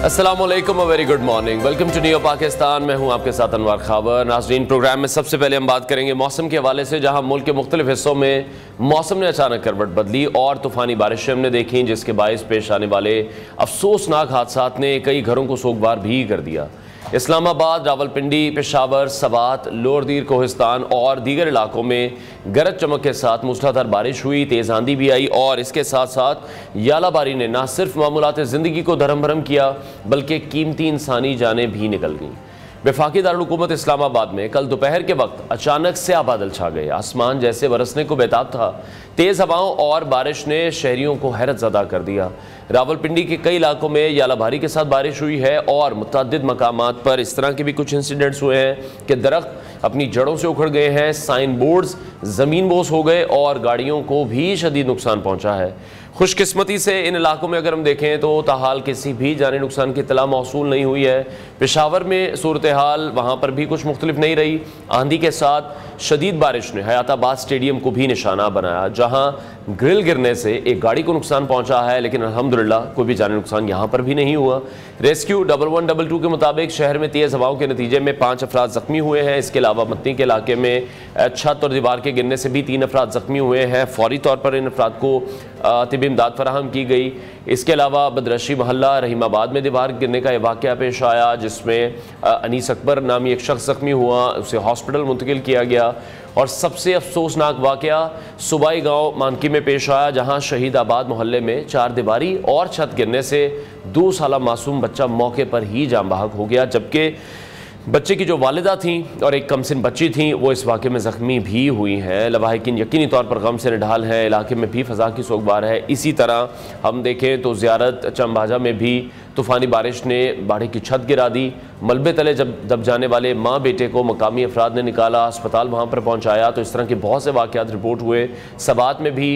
अस्सलाम वालेकुम, very good morning, welcome to new Pakistan. मैं हूं आपके साथ अनवर खावर। नाज़रीन, प्रोग्राम में सबसे पहले हम बात करेंगे मौसम के हवाले से, जहां मुल्क के मुख्तलिफ हिस्सों में मौसम ने अचानक करवट बदली और तूफ़ानी बारिशें हमने देखी, जिसके बायस पेश आने वाले अफसोसनाक हादसात ने कई घरों को सोगवार भी कर दिया। इस्लामाबाद, रावलपिंडी, पेशावर, सवात, लोअर दीर कोहिस्तान और दीगर इलाकों में गरज चमक के साथ मूसलाधार बारिश हुई, तेज़ आंधी भी आई और इसके साथ साथ यालाबारी ने न सिर्फ मामूलात ज़िंदगी को धर्म भरम किया बल्कि कीमती इंसानी जानें भी निकल गईं। वफाकी दारुल हुकूमत इस्लामाबाद में कल दोपहर के वक्त अचानक स्याह बादल छा गए, आसमान जैसे बरसने को बेताब था। तेज़ हवाओं और बारिश ने शहरियों को हैरत ज़दा कर दिया। रावलपिंडी के कई इलाकों में यालाबारी के साथ बारिश हुई है और मुतअद्दिद मकामात पर इस तरह के भी कुछ इंसिडेंट्स हुए हैं कि दरख्त अपनी जड़ों से उखड़ गए हैं, साइन बोर्ड्स ज़मीन बोस हो गए और गाड़ियों को भी शदीद नुकसान पहुँचा है। खुशकिस्मती से इन इलाकों में अगर हम देखें तो ताहाल किसी भी जानी नुकसान की इत्तला मौसूल नहीं हुई है। पेशावर में सूरत हाल वहाँ पर भी कुछ मुख्तलिफ नहीं रही। आंधी के साथ शदीद बारिश ने हयाताबाद स्टेडियम को भी निशाना बनाया, जहाँ ग्रिल गिरने से एक गाड़ी को नुकसान पहुँचा है, लेकिन अल्हम्दुलिल्लाह कोई भी जानी नुकसान यहाँ पर भी नहीं हुआ। रेस्क्यू 1112 के मुताबिक शहर में तेज़ हवाओं के नतीजे में 5 अफराद ज़ख्मी हुए हैं। इसके अलावा मत्ती के इलाके में छत और दीवार के गिरने से भी 3 अफराद ज़ख्मी हुए हैं। फौरी तौर पर इन अफराद को तिबी इमदाद फराहम की गई। इसके अलावा बदरशी मोहल्ला रहीमाबाद में दीवार गिरने का वाक़या पेश आया, जिसमें अनीस अकबर नामी एक शख्स ज़ख्मी हुआ, उसे हॉस्पिटल मुंतकिल किया गया। और सबसे अफसोसनाक वाक़या सूबाई गांव मानकी में पेश आया, जहां शहीदाबाद मोहल्ले में 4 दीवारी और छत गिरने से 2 साला मासूम बच्चा मौके पर ही जान बहक हो गया, जबकि बच्चे की जो वालिदा थी और एक कमसिन बच्ची थी वो इस वाक़े में ज़ख्मी भी हुई हैं। लवाहिकीन यकीनी तौर पर गम से निढाल हैं, इलाके में भी फ़ज़ा की सोगवार है। इसी तरह हम देखें तो ज़ियारत चंबाजा में भी तूफ़ानी बारिश ने बाड़े की छत गिरा दी। मलबे तले जब दब जाने वाले माँ बेटे को मकामी अफराद ने निकाला, अस्पताल वहाँ पर पहुँचाया। तो इस तरह के बहुत से वाक़यात रिपोर्ट हुए। सबात में भी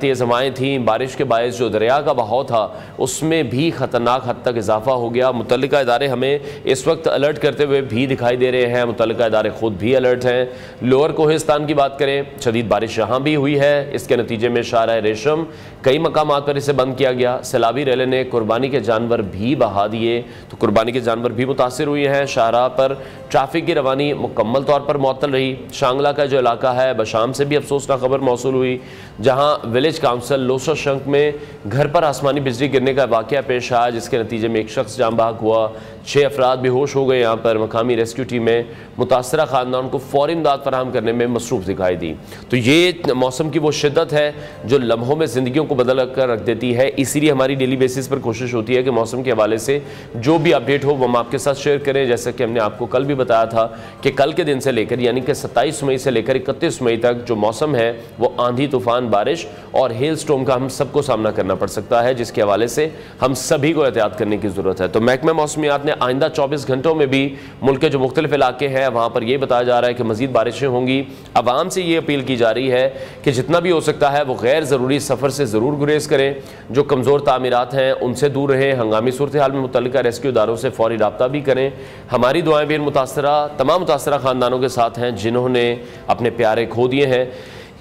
तेज़ हवाएँ थीं, बारिश के बायस जो दरिया का बहाव था उसमें भी ख़तरनाक हद तक इजाफा हो गया। मुतल्लिका इदारे हमें इस वक्त अलर्ट करते हुए भी दिखाई दे रहे हैं, मुतल्लिका इदारे खुद भी अलर्ट हैं। लोअर कोहिस्तान की बात करें, शदीद बारिश यहाँ भी हुई है। इसके नतीजे में शाहराह रेशम कई मकामात पर इसे बंद किया गया। सैलाबी रेले ने कुर्बानी के जानवर भी बहा दिए, तो कुर्बानी के जानवर भी मुतासिर हुई हैं। शाहराह पर ट्रैफिक की रवानी मुकम्मल तौर पर मुअत्तल रही। शांगला का जो इलाका है बशाम से भी अफसोसनाक खबर मौसूल हुई, जहां विलेज काउंसिल लोसा शंक में घर पर आसमानी बिजली गिरने का वाक़या पेश आया, जिसके नतीजे में एक शख्स जान बहक हुआ, 6 अफराद बेहोश हो गए। यहाँ पर मकामी रेस्क्यू टीमें मुतासरा ख़ानदान को फ़ौरी इमदाद फराहम करने में मसरूफ़ दिखाई दी। तो ये मौसम की वो शिद्दत है जो लम्हों में ज़िंदगियों को बदल कर रख देती है। इसीलिए हमारी डेली बेसिस पर कोशिश होती है कि मौसम के हवाले से जो भी अपडेट हो वो हम आपके साथ शेयर करें। जैसे कि हमने आपको कल भी बताया था कि कल के दिन से लेकर यानी कि 27 मई से लेकर 31 मई तक जो मौसम है वो आंधी, तूफ़ान, बारिश और हेल स्टॉर्म का हम सबको सामना करना पड़ सकता है, जिसके हवाले से हम सभी को एहतियात करने की ज़रूरत है। तो महकमा मौसमियात ने आइंदा 24 घंटों में भी मुल्क के जो मुख्तलिफ इलाके हैं वहाँ पर यह बताया जा रहा है कि मज़ीद बारिशें होंगी। आवाम से ये अपील की जा रही है कि जितना भी हो सकता है वो गैर ज़रूरी सफ़र से ज़रूर गुरेज करें। जो कमज़ोर तामीरात हैं उनसे दूर रहें। हंगामी सूरत हाल में मुतल्लिका रेस्क्यू इदारों से फ़ौरी रब्ता भी करें। हमारी दुआएं भी तमाम मुतासरा ख़ानदानों के साथ हैं जिन्होंने अपने प्यारे खो दिए हैं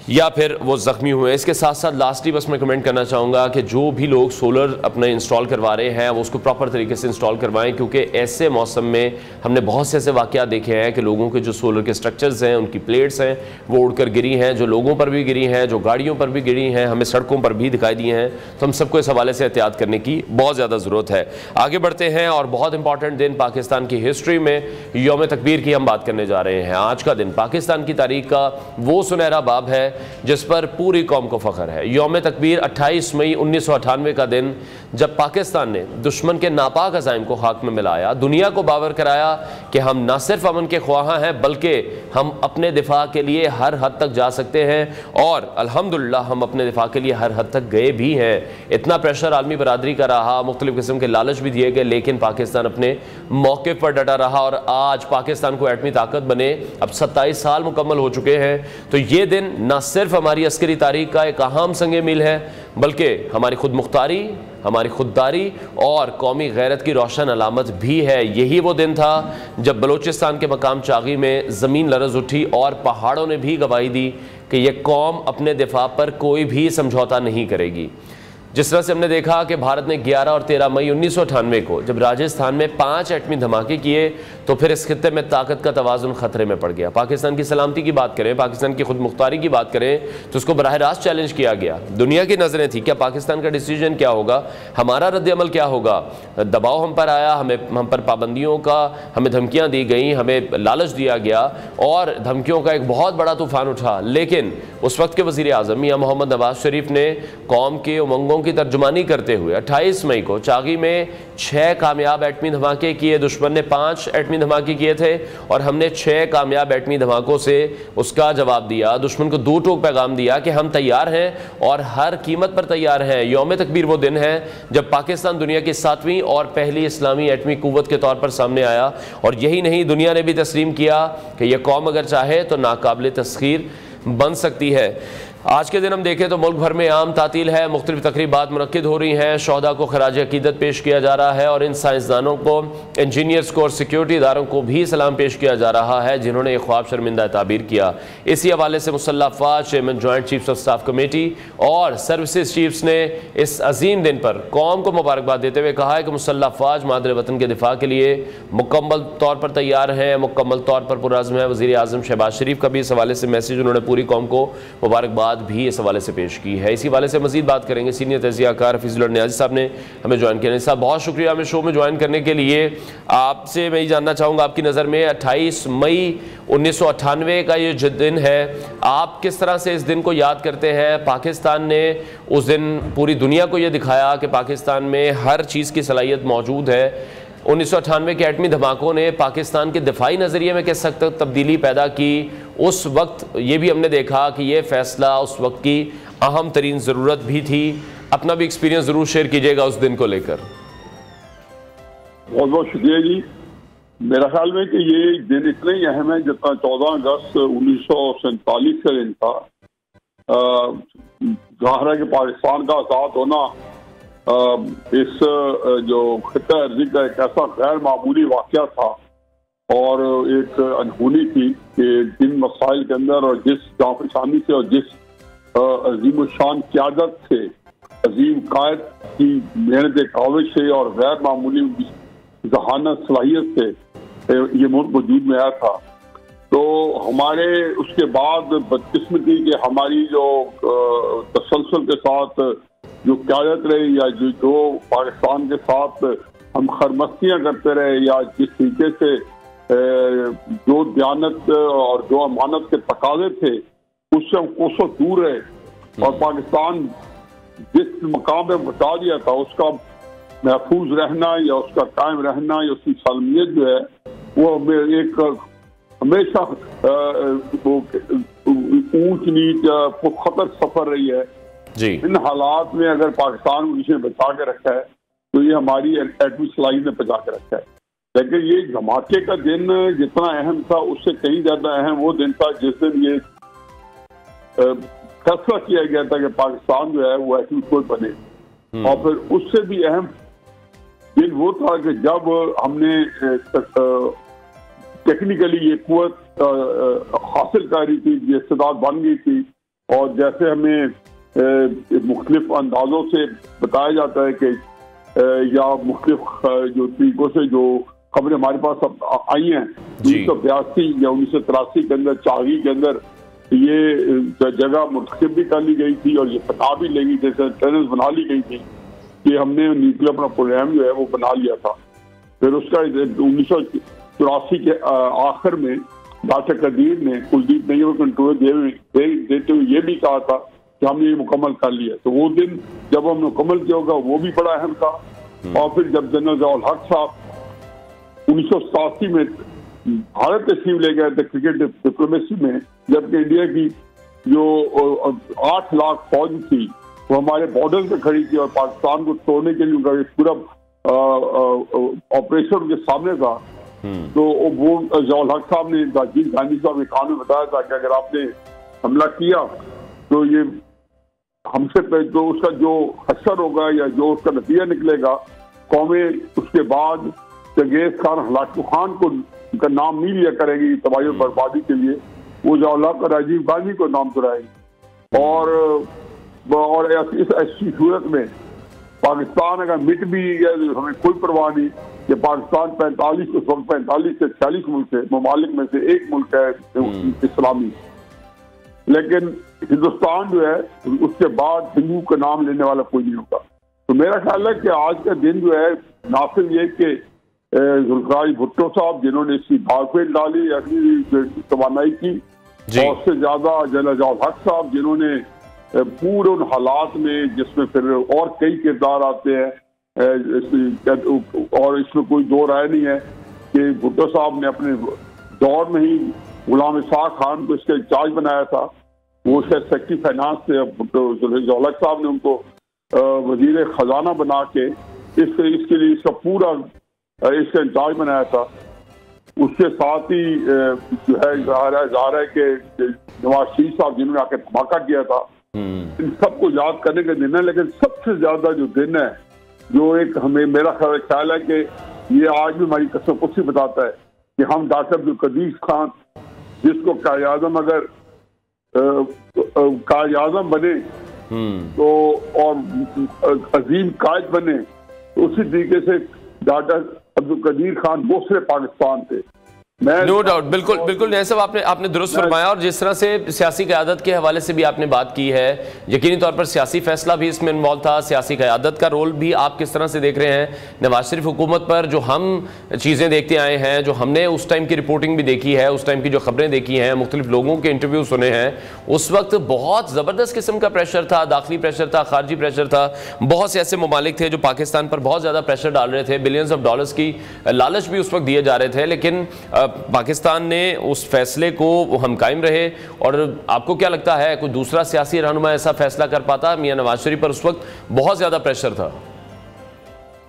या फिर वो ज़ख्मी हुए। इसके साथ साथ लास्टली बस मैं कमेंट करना चाहूँगा कि जो भी लोग सोलर अपने इंस्टॉल करवा रहे हैं वो उसको प्रॉपर तरीके से इंस्टॉल करवाएं, क्योंकि ऐसे मौसम में हमने बहुत से ऐसे वाक़यात देखे हैं कि लोगों के जो सोलर के स्ट्रक्चर्स हैं, उनकी प्लेट्स हैं, वो उड़कर गिरी हैं, जो लोगों पर भी गिरी हैं, जो गाड़ियों पर भी गिरी हैं, हमें सड़कों पर भी दिखाई दी हैं। तो हम सबको इस हवाले से एहतियात करने की बहुत ज़्यादा ज़रूरत है। आगे बढ़ते हैं और बहुत इंपॉर्टेंट दिन पाकिस्तान की हिस्ट्री में यौम तकबीर की हम बात करने जा रहे हैं। आज का दिन पाकिस्तान की तारीख का वो सुनहरा बाब है जिस पर पूरी कौम को फ़ख्र है। यौम तकबीर 28 मई 1998 का दिन, जब पाकिस्तान ने दुश्मन के नापाक अज़ाइम को खाक में मिलाया, दुनिया को बावर कराया कि हम न सिर्फ अमन के ख्वाहा हैं बल्कि हम अपने दिफा के लिए हर हद तक जा सकते हैं और अल्हम्दुलिल्लाह हम अपने दिफा के लिए हर हद तक गए भी हैं। इतना प्रेशर आलमी बरादरी का रहा, मुख्तलिफ किस्म के लालच भी दिए गए, लेकिन पाकिस्तान अपने मौके पर डटा रहा और आज पाकिस्तान को एटमी ताकत बने अब 27 साल मुकम्मल हो चुके हैं। तो ये दिन न सिर्फ हमारी अस्करी तारीख का एक अहम संगे मील है बल्कि हमारी खुद मुख्तारी, हमारी खुददारी और कौमी गैरत की रोशन अलामत भी है। यही वो दिन था जब बलूचिस्तान के मकाम चागी में ज़मीन लरज़ उठी और पहाड़ों ने भी गवाही दी कि यह कौम अपने दिफा पर कोई भी समझौता नहीं करेगी। जिस तरह से हमने देखा कि भारत ने 11 और 13 मई 1998 को जब राजस्थान में 5 एटमी धमाके किए तो फिर इस खित्ते में ताकत का तवाज़ुन खतरे में पड़ गया। पाकिस्तान की सलामती की बात करें, पाकिस्तान की खुद मुख्तारी की बात करें तो उसको बराह रास्त चैलेंज किया गया। दुनिया की नज़रें थी, क्या पाकिस्तान का डिसीजन क्या होगा, हमारा रद्द-ए-अमल क्या होगा। दबाव हम पर आया, हम पर पाबंदियों का, हमें धमकियाँ दी गई, हमें लालच दिया गया और धमकियों का एक बहुत बड़ा तूफान उठा। लेकिन उस वक्त के वज़ीर आज़म मियां मोहम्मद नवाज शरीफ ने कौम के उमंगों की तर्जुमानी करते हुए 28 मई को चागी में 6 कामयाब एटमी धमाके किए। दुश्मन ने 5 एटमी धमाके किए थे और हमने 6 कामयाब एटमी धमाकों से उसका जवाब दिया। दुश्मन को दो टोक पैगाम दिया कि हम तैयार हैं और हर कीमत पर तैयार हैं। यौम तकबीर वो दिन है जब पाकिस्तान दुनिया की 7वीं और पहली इस्लामी एटमी कुव्वत के तौर पर सामने आया। और यही नहीं, दुनिया ने भी तस्लीम किया कि यह कौम अगर चाहे तो नाकाबिल तस्खीर बन सकती है। आज के दिन हम देखें तो मुल्क भर में आम तातील है, मुख्तलिफ तकरीबात मुनक्किद हो रही हैं, शोहदा को खराज अकीदत पेश किया जा रहा है और इन साइंसदानों को, इंजीनियर्स को और सिक्योरिटी इदारों को भी सलाम पेश किया जा रहा है जिन्होंने ये ख्वाब शर्मिंदा ताबीर किया। इसी हवाले से मुसल्लह अफ़वाज, chairman joint chiefs of staff committee और सर्विसेज चीफ्स ने इस अजीम दिन पर कौम को मुबारकबाद देते हुए कहा है कि मुसल्लह अफ़वाज मादर वतन के दिफा के लिए मुकम्मल तौर पर तैयार हैं, मुकम्मल तौर पर पुरअज़्म है। वज़ीर आज़म शहबाज शरीफ का भी इस हवाले से मैसेज, उन्होंने पूरी कौम को मुबारकबाद भी इस हवाले से पेश की है। इसी हवाले से मजीद बात करेंगे। सीनियर तजियाकार हफीजुल नियाज़ी साहब ने हमें ज्वाइन किया। साहब बहुत शुक्रिया हमें शो में ज्वाइन करने के लिए। आपसे मैं ये जानना चाहूँगा, आपकी नज़र में 28 मई 1998 का ये जो दिन है, आप किस तरह से इस दिन को याद करते हैं। पाकिस्तान ने उस दिन पूरी दुनिया को ये दिखाया कि पाकिस्तान में हर चीज़ की सलाहियत मौजूद है। 1998 के एटमी धमाकों ने पाकिस्तान के दिफाई नज़रिए में किस हद तक तब्दीली पैदा की। उस वक्त ये भी हमने देखा कि ये फ़ैसला उस वक्त की अहम तरीन ज़रूरत भी थी। अपना भी एक्सपीरियंस ज़रूर शेयर कीजिएगा उस दिन को लेकर। बहुत बहुत शुक्रिया जी। मेरा ख्याल में कि ये दिन इतना ही अहम है जितना 14 अगस्त 1947 का दिन था। ज़ाहिर है कि पाकिस्तान का आज़ाद होना इस जो खिता अर्जी का एक ऐसा गैर मामूली वाक़या था और एक अनहोनी थी कि जिन मसाइल के अंदर और जिस जाफिशानी से और जिस अजीम शान क़यादत से, अजीम कायद की मेहनत काविश से और गैर मामूली जहानत सलाहियत से ये मुल्क वजूद में आया था। तो हमारे उसके बाद बदकिस्मती कि हमारी जो तसलसल के साथ जो क़यादत रही या जो पाकिस्तान के साथ हम खरमस्तियाँ करते रहे या जिस तरीके से जो दयानत और जो अमानत के तकाजे थे उससे हम कोसों दूर रहे और पाकिस्तान जिस मकाम पे बता दिया था उसका महफूज रहना या उसका कायम रहना या उसकी सालमियत जो है वो एक हमेशा ऊंच नीच पुरखतर सफर रही है जी। इन हालात में अगर पाकिस्तान को किसी ने बचा के रखा है तो ये हमारी एटमी सलाहियत ने बचा के रखा है। लेकिन ये धमाके का दिन जितना अहम था उससे कहीं ज्यादा अहम वो दिन था जिस दिन ये फैसला किया गया था कि पाकिस्तान जो है वो एटमी कोर बने। और फिर उससे भी अहम दिन वो था कि जब हमने टेक्निकली ये कुव्वत हासिल कर रही थी, ये इस्तेदाद बन गई थी और जैसे हमें मुख्तलिफ अंदाजों से बताया जाता है कि या मुख्तलिफ जो तरीकों से जो खबरें हमारे पास अब आई हैं 1982 या 1983 के अंदर चागी के अंदर ये जगह मुंतखब भी कर ली गई थी और ये बना भी लेगी, जैसे टनल्स बना ली गई थी कि हमने न्यूक्लियर अपना प्रोग्राम जो है वो बना लिया था। फिर उसका 1984 के आखिर में डॉक्टर कदीर ने कुलदीप ने कंट्रोल देते हुए ये भी कहा था कि हमने ये मुकम्मल कर लिया। तो वो दिन जब हमने मुकम्मल किया होगा वो भी बड़ा अहम था। और फिर जब जनरल ज़ियाउल हक साहब 1987 में भारत तशरीफ ले गए थे क्रिकेट डिप्लोमेसी में, जबकि इंडिया की जो 8 लाख फौज थी वो हमारे बॉर्डर पे खड़ी थी और पाकिस्तान को तोड़ने के लिए उनका पूरा ऑपरेशन उनके सामने था। तो वो ज़ियाउल हक साहब ने राजीव गांधी साहब ने कान में बताया था कि अगर आपने हमला किया तो ये हमसे तो उसका जो असर होगा या जो उसका नतीजा निकलेगा कौमें उसके बाद चंगेज खान, हलाकू खान को उनका नाम नहीं लिया करेगी तबाही और बर्बादी के लिए, वो ज़ियाउल हक और राजीव गांधी को नाम सुनाएगी। और इस ऐसी सूरत में पाकिस्तान अगर मिट भी गया तो हमें कोई परवाह नहीं कि पाकिस्तान 45 से 46 मुल्क है, ममालिक में से एक मुल्क है इस्लामी, लेकिन हिंदुस्तान जो है उसके बाद हिंदू का नाम लेने वाला कोई नहीं होगा। तो मेरा ख्याल है कि आज का दिन जो है ना सिर्फ ये कि जुल्फिकार भुट्टो साहब जिन्होंने इसकी भागफेर डाली, अपनी तवानाई की, और उससे ज्यादा जनरल हक साहब जिन्होंने पूरे उन हालात में जिसमें फिर और कई किरदार आते हैं, और इसमें कोई दो राय नहीं है कि भुट्टो साहब ने अपने दौर में ही गुलाम इसाक खान को इसका इंचार्ज बनाया था। वो शायद सेक्रेटरी फाइनेंस थे, जौलक साहब ने उनको वजीर खजाना बना के इसके लिए इसका पूरा इसका इंचार्ज बनाया था। उसके साथ ही जो है ज़ाहिर है कि नवाज शरीफ साहब जिन्होंने आके धमाका किया था, इन सबको याद करने का दिन है। लेकिन सबसे ज्यादा जो दिन है, जो एक हमें मेरा ख्याल है कि ये आज भी हमारी कसम कुछ बताता है कि हम डॉक्टर अब्दुल कदीर खान, जिसको कायद आज़म अगर कायद आज़म बने तो और अजीम कायद बने, तो उसी तरीके से डॉक्टर अब्दुल कदीर खान दूसरे पाकिस्तान थे। नो डाउट, बिल्कुल बिल्कुल नए साहब आपने दुरुस्त फरमाया। और जिस तरह से सियासी क़यादत के हवाले से भी आपने बात की है, यकीनी तौर पर सियासी फैसला भी इसमें इन्वॉल्व था, सियासी क़यादत का रोल भी आप किस तरह से देख रहे हैं नवाज शरीफ हुकूमत पर? जो हम चीज़ें देखते आए हैं, जो हमने उस टाइम की रिपोर्टिंग भी देखी है, उस टाइम की जो खबरें देखी हैं, मुख्तलिफ लोगों के इंटरव्यू सुने हैं, उस वक्त बहुत ज़बरदस्त किस्म का प्रेशर था, दाखिली प्रेशर था, खारजी प्रेशर था। बहुत से ऐसे ममालिक थे जो पाकिस्तान पर बहुत ज़्यादा प्रेशर डाल रहे थे, बिलियंस ऑफ डॉलर्स की लालच भी उस वक्त दिए जा रहे थे, लेकिन पाकिस्तान ने उस फैसले को हम कायम रहे। और आपको क्या लगता है कोई दूसरा सियासी रहनुमा ऐसा फैसला कर पाता? मियां नवाज शरीफ पर उस वक्त बहुत ज्यादा प्रेशर था।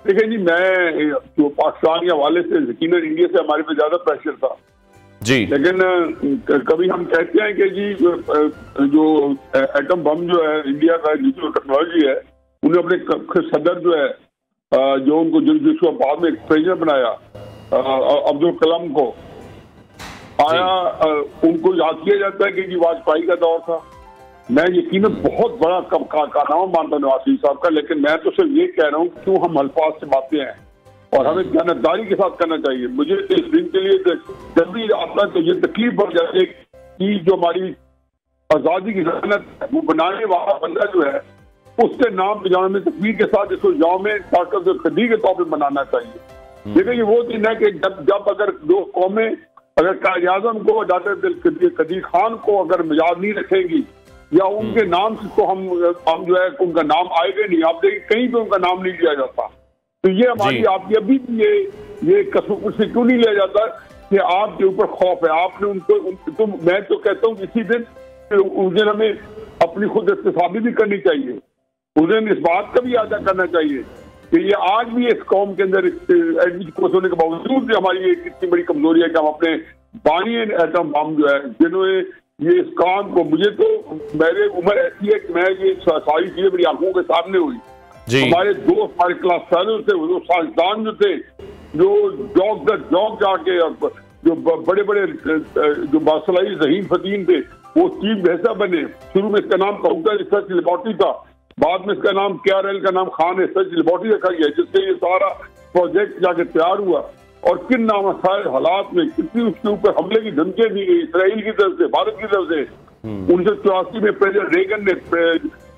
देखिए जी, मैं जो पाकिस्तान के हवाले से यकीनन इंडिया से हमारे पे ज्यादा प्रेशर था जी, लेकिन कभी हम कहते हैं कि जी जो एटम बम जो है इंडिया का न्यूक्लियर टेक्नोलॉजी है, उन्हें अपने सदर जो है जो उनको जिसको बाद में प्रेसिडेंट बनाया अब्दुल कलाम को आया, उनको याद किया जाता है कि जी वाजपेयी का दौर था। मैं यकीनन बहुत बड़ा कारनामा मानता हूँ नवाज शरीफ साहब का, लेकिन मैं तो सिर्फ ये कह रहा हूँ क्यों हम अल्फाज से बातें हैं और हमें जानदारी के साथ करना चाहिए। मुझे इस दिन के लिए जब भी आता है तो ये तकलीफ बढ़ जाती है कि जो हमारी आज़ादी की जमानत वो बनाने वाला बंदा जो है, उसके नाम पे जामे तकबीर के साथ इसको जामे डॉक्टर कदीर के तौर पर मनाना चाहिए। देखिए, ये वो दिन है कि जब अगर दो कौमें अगर कायद आज़म को डॉक्टर कदीर खान को अगर याद नहीं रखेंगी या उनके नाम को हम जो है उनका नाम आएगा नहीं, आप देखिए कहीं पे उनका नाम नहीं लिया जाता, तो ये हमारी आपकी अभी भी ये कसम से क्यों नहीं लिया जाता कि आपके ऊपर खौफ है, आपने उनको तो मैं तो कहता हूँ इसी दिन उस दिन हमें अपनी खुद इस्तेसाबी भी करनी चाहिए, उस दिन इस बात का भी यादा करना चाहिए कि ये आज भी इस कौम के अंदर होने के बावजूद भी हमारी एक इतनी बड़ी कमजोरी है कि हम अपने बानी एटम बम जो है जिन्होंने ये इस काम को, मुझे तो मेरी उम्र ऐसी है कि मैं ये सारी चीजें मेरी आंखों के सामने हुई। हमारे दो हमारे क्लास फेलो थे, वो साइंसदान जो थे, जो जॉब जाके जो बड़े बड़े जो बासलाई जहीन फतीन थे, वो चीफ हिस्सा बने। शुरू में इसका नाम कंप्यूटर रिसर्च लेबोरेटरी था, बाद में इसका नाम KRL का नाम खान रिसर्च लेबोरेटरी रखा गया, जिससे ये सारा प्रोजेक्ट जाके तैयार हुआ। और किन नामसाइल हालात में कितनी उसके ऊपर हमले की धमकियां दी गई इसराइल की तरफ से, भारत की तरफ से। 1984 में प्रेसिडेंट रेगन ने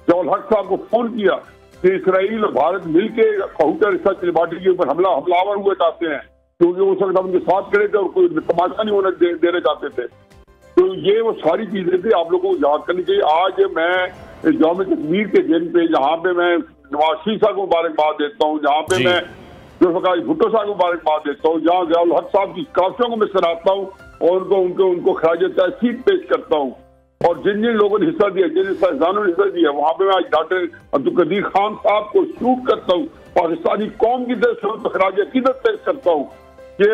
जौल हक साहब को फोन किया कि इसराइल और भारत मिलकर कंप्यूटर रिसर्च लेबोरेटरी के ऊपर हमलावर हुए चाहते हैं, क्योंकि उस वक्त हम उनके साथ खड़े थे और कोई तमाशा नहीं होने देना चाहते थे। तो ये वो सारी चीजें थी, आप लोगों को याद करनी चाहिए। आज मैं जौम कश्मीर के दिन पे जहाँ पे मैं नवाज शरीफ साहब को मुबारकबाद देता हूँ, जहाँ पे मैं जुल्फिकार भुट्टो साहब को मुबारकबाद देता हूँ, जहाँ ज़ियाउल हक साहब की काफियों को मैं सराहता हूँ और उनको खराज तहसीन पेश करता हूँ, और जिन जिन लोगों ने हिस्सा दिया, जिन साइंसदानों ने हिस्सा दिया, वहाँ पे मैं आज डॉक्टर अब्दुल कदीर खान साहब को सल्यूट करता हूँ, पाकिस्तानी कौम की तरफ से खराज अकीदत पेश करता हूँ कि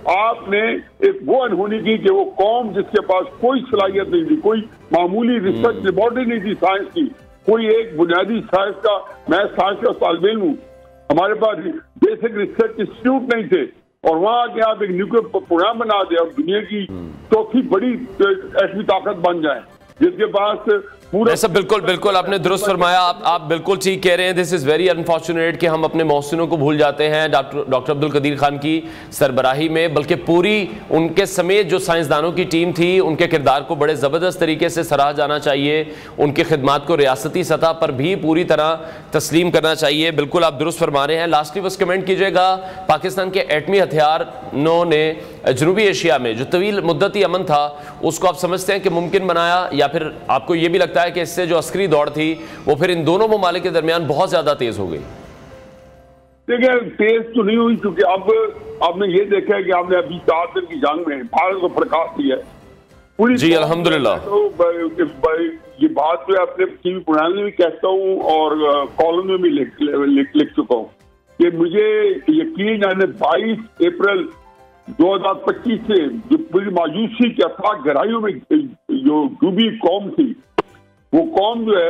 आपने एक वो अनहोनी की कि वो कौम जिसके पास कोई सलाहियत नहीं थी, कोई मामूली रिसर्च लेबोरेटरी नहीं थी साइंस की, कोई एक बुनियादी साइंस का, मैं साइंस का तालिब इल्म हूँ, हमारे पास बेसिक रिसर्च इंस्टीट्यूट नहीं थे, और वहाँ आके आप एक न्यूक्लियर प्रोग्राम बना दे और दुनिया की चौथी बड़ी ऐसी ताकत बन जाए। जिसके पास पूरा ऐसा बिल्कुल बिल्कुल आपने दुरुस्त फरमाया। आप बिल्कुल ठीक कह रहे हैं। दिस इज़ वेरी अनफॉर्चुनेट कि हम अपने मोहसिनों को भूल जाते हैं डॉक्टर अब्दुल कदीर खान की सरबराही में, बल्कि पूरी उनके समेत जो साइंसदानों की टीम थी, उनके किरदार को बड़े ज़बरदस्त तरीके से सराहा जाना चाहिए। उनकी खिदमात को रियासती सतह पर भी पूरी तरह तस्लीम करना चाहिए। बिल्कुल आप दुरुस्त फरमा रहे हैं। लास्टली बस कमेंट कीजिएगा, पाकिस्तान के एटमी हथियारों ने जनूबी एशिया में जो तवील मुद्दती अमन था उसको आप समझते हैं कि मुमकिन बनाया, या फिर आपको यह भी लगता है कि इससे जो अस्करी दौड़ थी वो फिर इन दोनों ममालिक के दरमियान बहुत ज्यादा तेज हो गई? देखिए, तेज तो नहीं हुई, क्योंकि अब आपने ये देखा है कि आपने अभी 4 दिन की जंग में भारत को फड़का दिया पूरी। जी अल्हम्दुलिल्लाह। तो ये बात मैं अपने टीवी प्रोग्राम में भी कहता हूँ और कॉलम में भी लिख चुका हूँ कि मुझे यकीन है 22 अप्रैल 2025 से जो पूरी मायूसी के अथाह गहराइयों में जो डूबी कौम थी, वो कौम जो है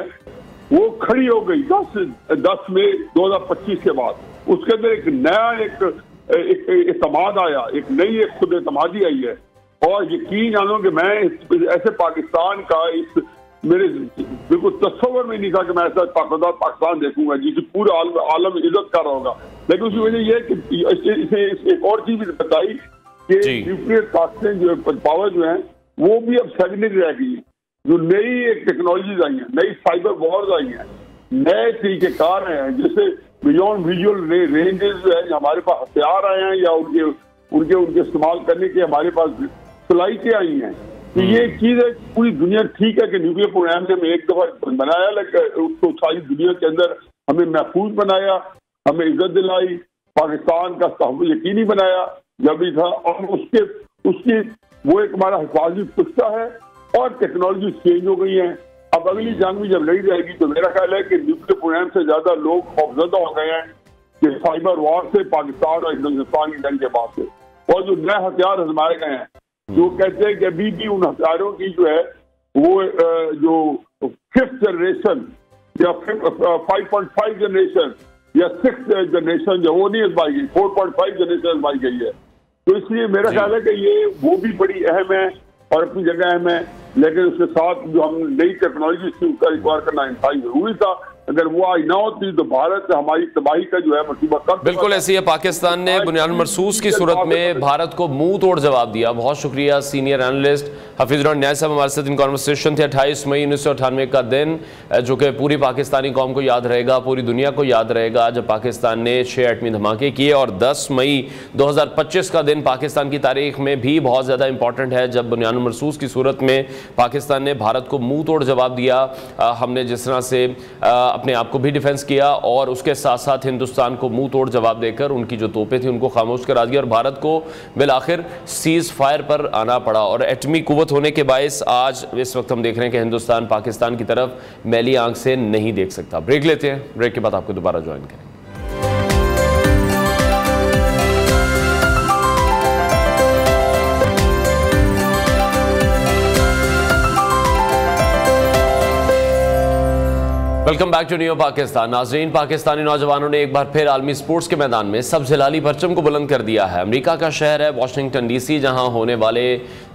वो खड़ी हो गई 10 मई 2025 के बाद। उसके अंदर एक नया एक एतमाद आया, एक नई एक खुद एतमादी आई है। और यकीन जानो कि मैं ऐसे पाकिस्तान का मेरे बिल्कुल तस्वर में नहीं था कि मैं ऐसा ताकतवर पाकिस्तान देखूंगा जिसे पूरा आलम इज्जत कर रहा होगा। लेकिन उसकी वजह यह कि इसे एक और चीज भी बताई कि न्यूक्लियर ताकतें जो पावर जो है वो भी अब सेकेंडरी रह गई। जो नई एक टेक्नोलॉजीज आई हैं, नई साइबर वॉर्स आई हैं, नए तरीके कार हैं, जैसे बियॉन्ड विजुअल रेंजेस जो है हमारे पास हथियार आए हैं, या उनके इस्तेमाल करने के हमारे पास सलाहियतें आई हैं। तो ये चीज है, पूरी दुनिया ठीक है कि न्यूक्लियर प्रोग्राम ने हमें एक दफा बनाया, लेकिन उसको सारी दुनिया के अंदर हमें महफूज बनाया, हमें इज्जत दिलाई, पाकिस्तान का तहफ़्फ़ुज़ यकीनी बनाया जब भी था। और उसकी वो एक हमारा हिफाजती पुख्ता है और टेक्नोलॉजी चेंज हो गई है। अब अगली जंग में जब लड़ी जाएगी तो मेरा ख्याल है कि न्यूक्लियर प्रोग्राम से ज्यादा लोग खौफजदा हो गए हैं कि साइबर वॉर से, पाकिस्तान और हिंदुस्तान की जंग के बाद से। और जो नए हथियार आजमाए गए हैं, जो कहते हैं कि अभी भी उन हथियारों की जो है वो जो 5th जनरेशन या 5.5 जनरेशन या 6th जनरेशन जो वो नहीं आजमाई गई, 4.5 जनरेशन आजमाई गई है। तो इसलिए मेरा ख्याल है कि ये वो भी बड़ी अहम है और अपनी जगह अहम है, लेकिन उसके साथ जो हम नई टेक्नोलॉजी उसका रिक्वायर करना इंतहाई जरूरी था। अगर वो आई ना होती तो भारत हमारी तबाही का जो है मुसीबत। बिल्कुल ऐसी है। पाकिस्तान ने बुनियाद मरसूस की सूरत में भारत को मुंह तोड़ जवाब दिया। बहुत शुक्रिया सीनियर एनालिस्ट हफीजुर न्याय साहब हमारे साथ इन कॉन्वर्सेशन थे। 28 मई 1998 का दिन जो कि पूरी पाकिस्तानी कौम को याद रहेगा, पूरी दुनिया को याद रहेगा, जब पाकिस्तान ने 6 एटमी धमाके किए। और 10 मई 2025 का दिन पाकिस्तान की तारीख में भी बहुत ज़्यादा इंपॉर्टेंट है, जब बुनियाद मरसूस की सूरत में पाकिस्तान ने भारत को मुंह तोड़ जवाब दिया। हमने जिस तरह से अपने आप को भी डिफेंस किया और उसके साथ साथ हिंदुस्तान को मुंह तोड़ जवाब देकर उनकी जो तोपें थी उनको खामोश करा दिया और भारत को बिलाखिर सीज फायर पर आना पड़ा। और एटमी कुव्वत होने के बायस आज इस वक्त हम देख रहे हैं कि हिंदुस्तान पाकिस्तान की तरफ मैली आंख से नहीं देख सकता। ब्रेक लेते हैं, ब्रेक के बाद आपको दोबारा ज्वाइन करेंगे। Welcome back to new Pakistan. नाजरीन, पाकिस्तानी नौजवानों ने एक बार फिर आलमी स्पोर्ट्स के मैदान में सबसे लाली परचम को बुलंद कर दिया है। अमेरिका का शहर है वाशिंगटन डीसी, जहां होने वाले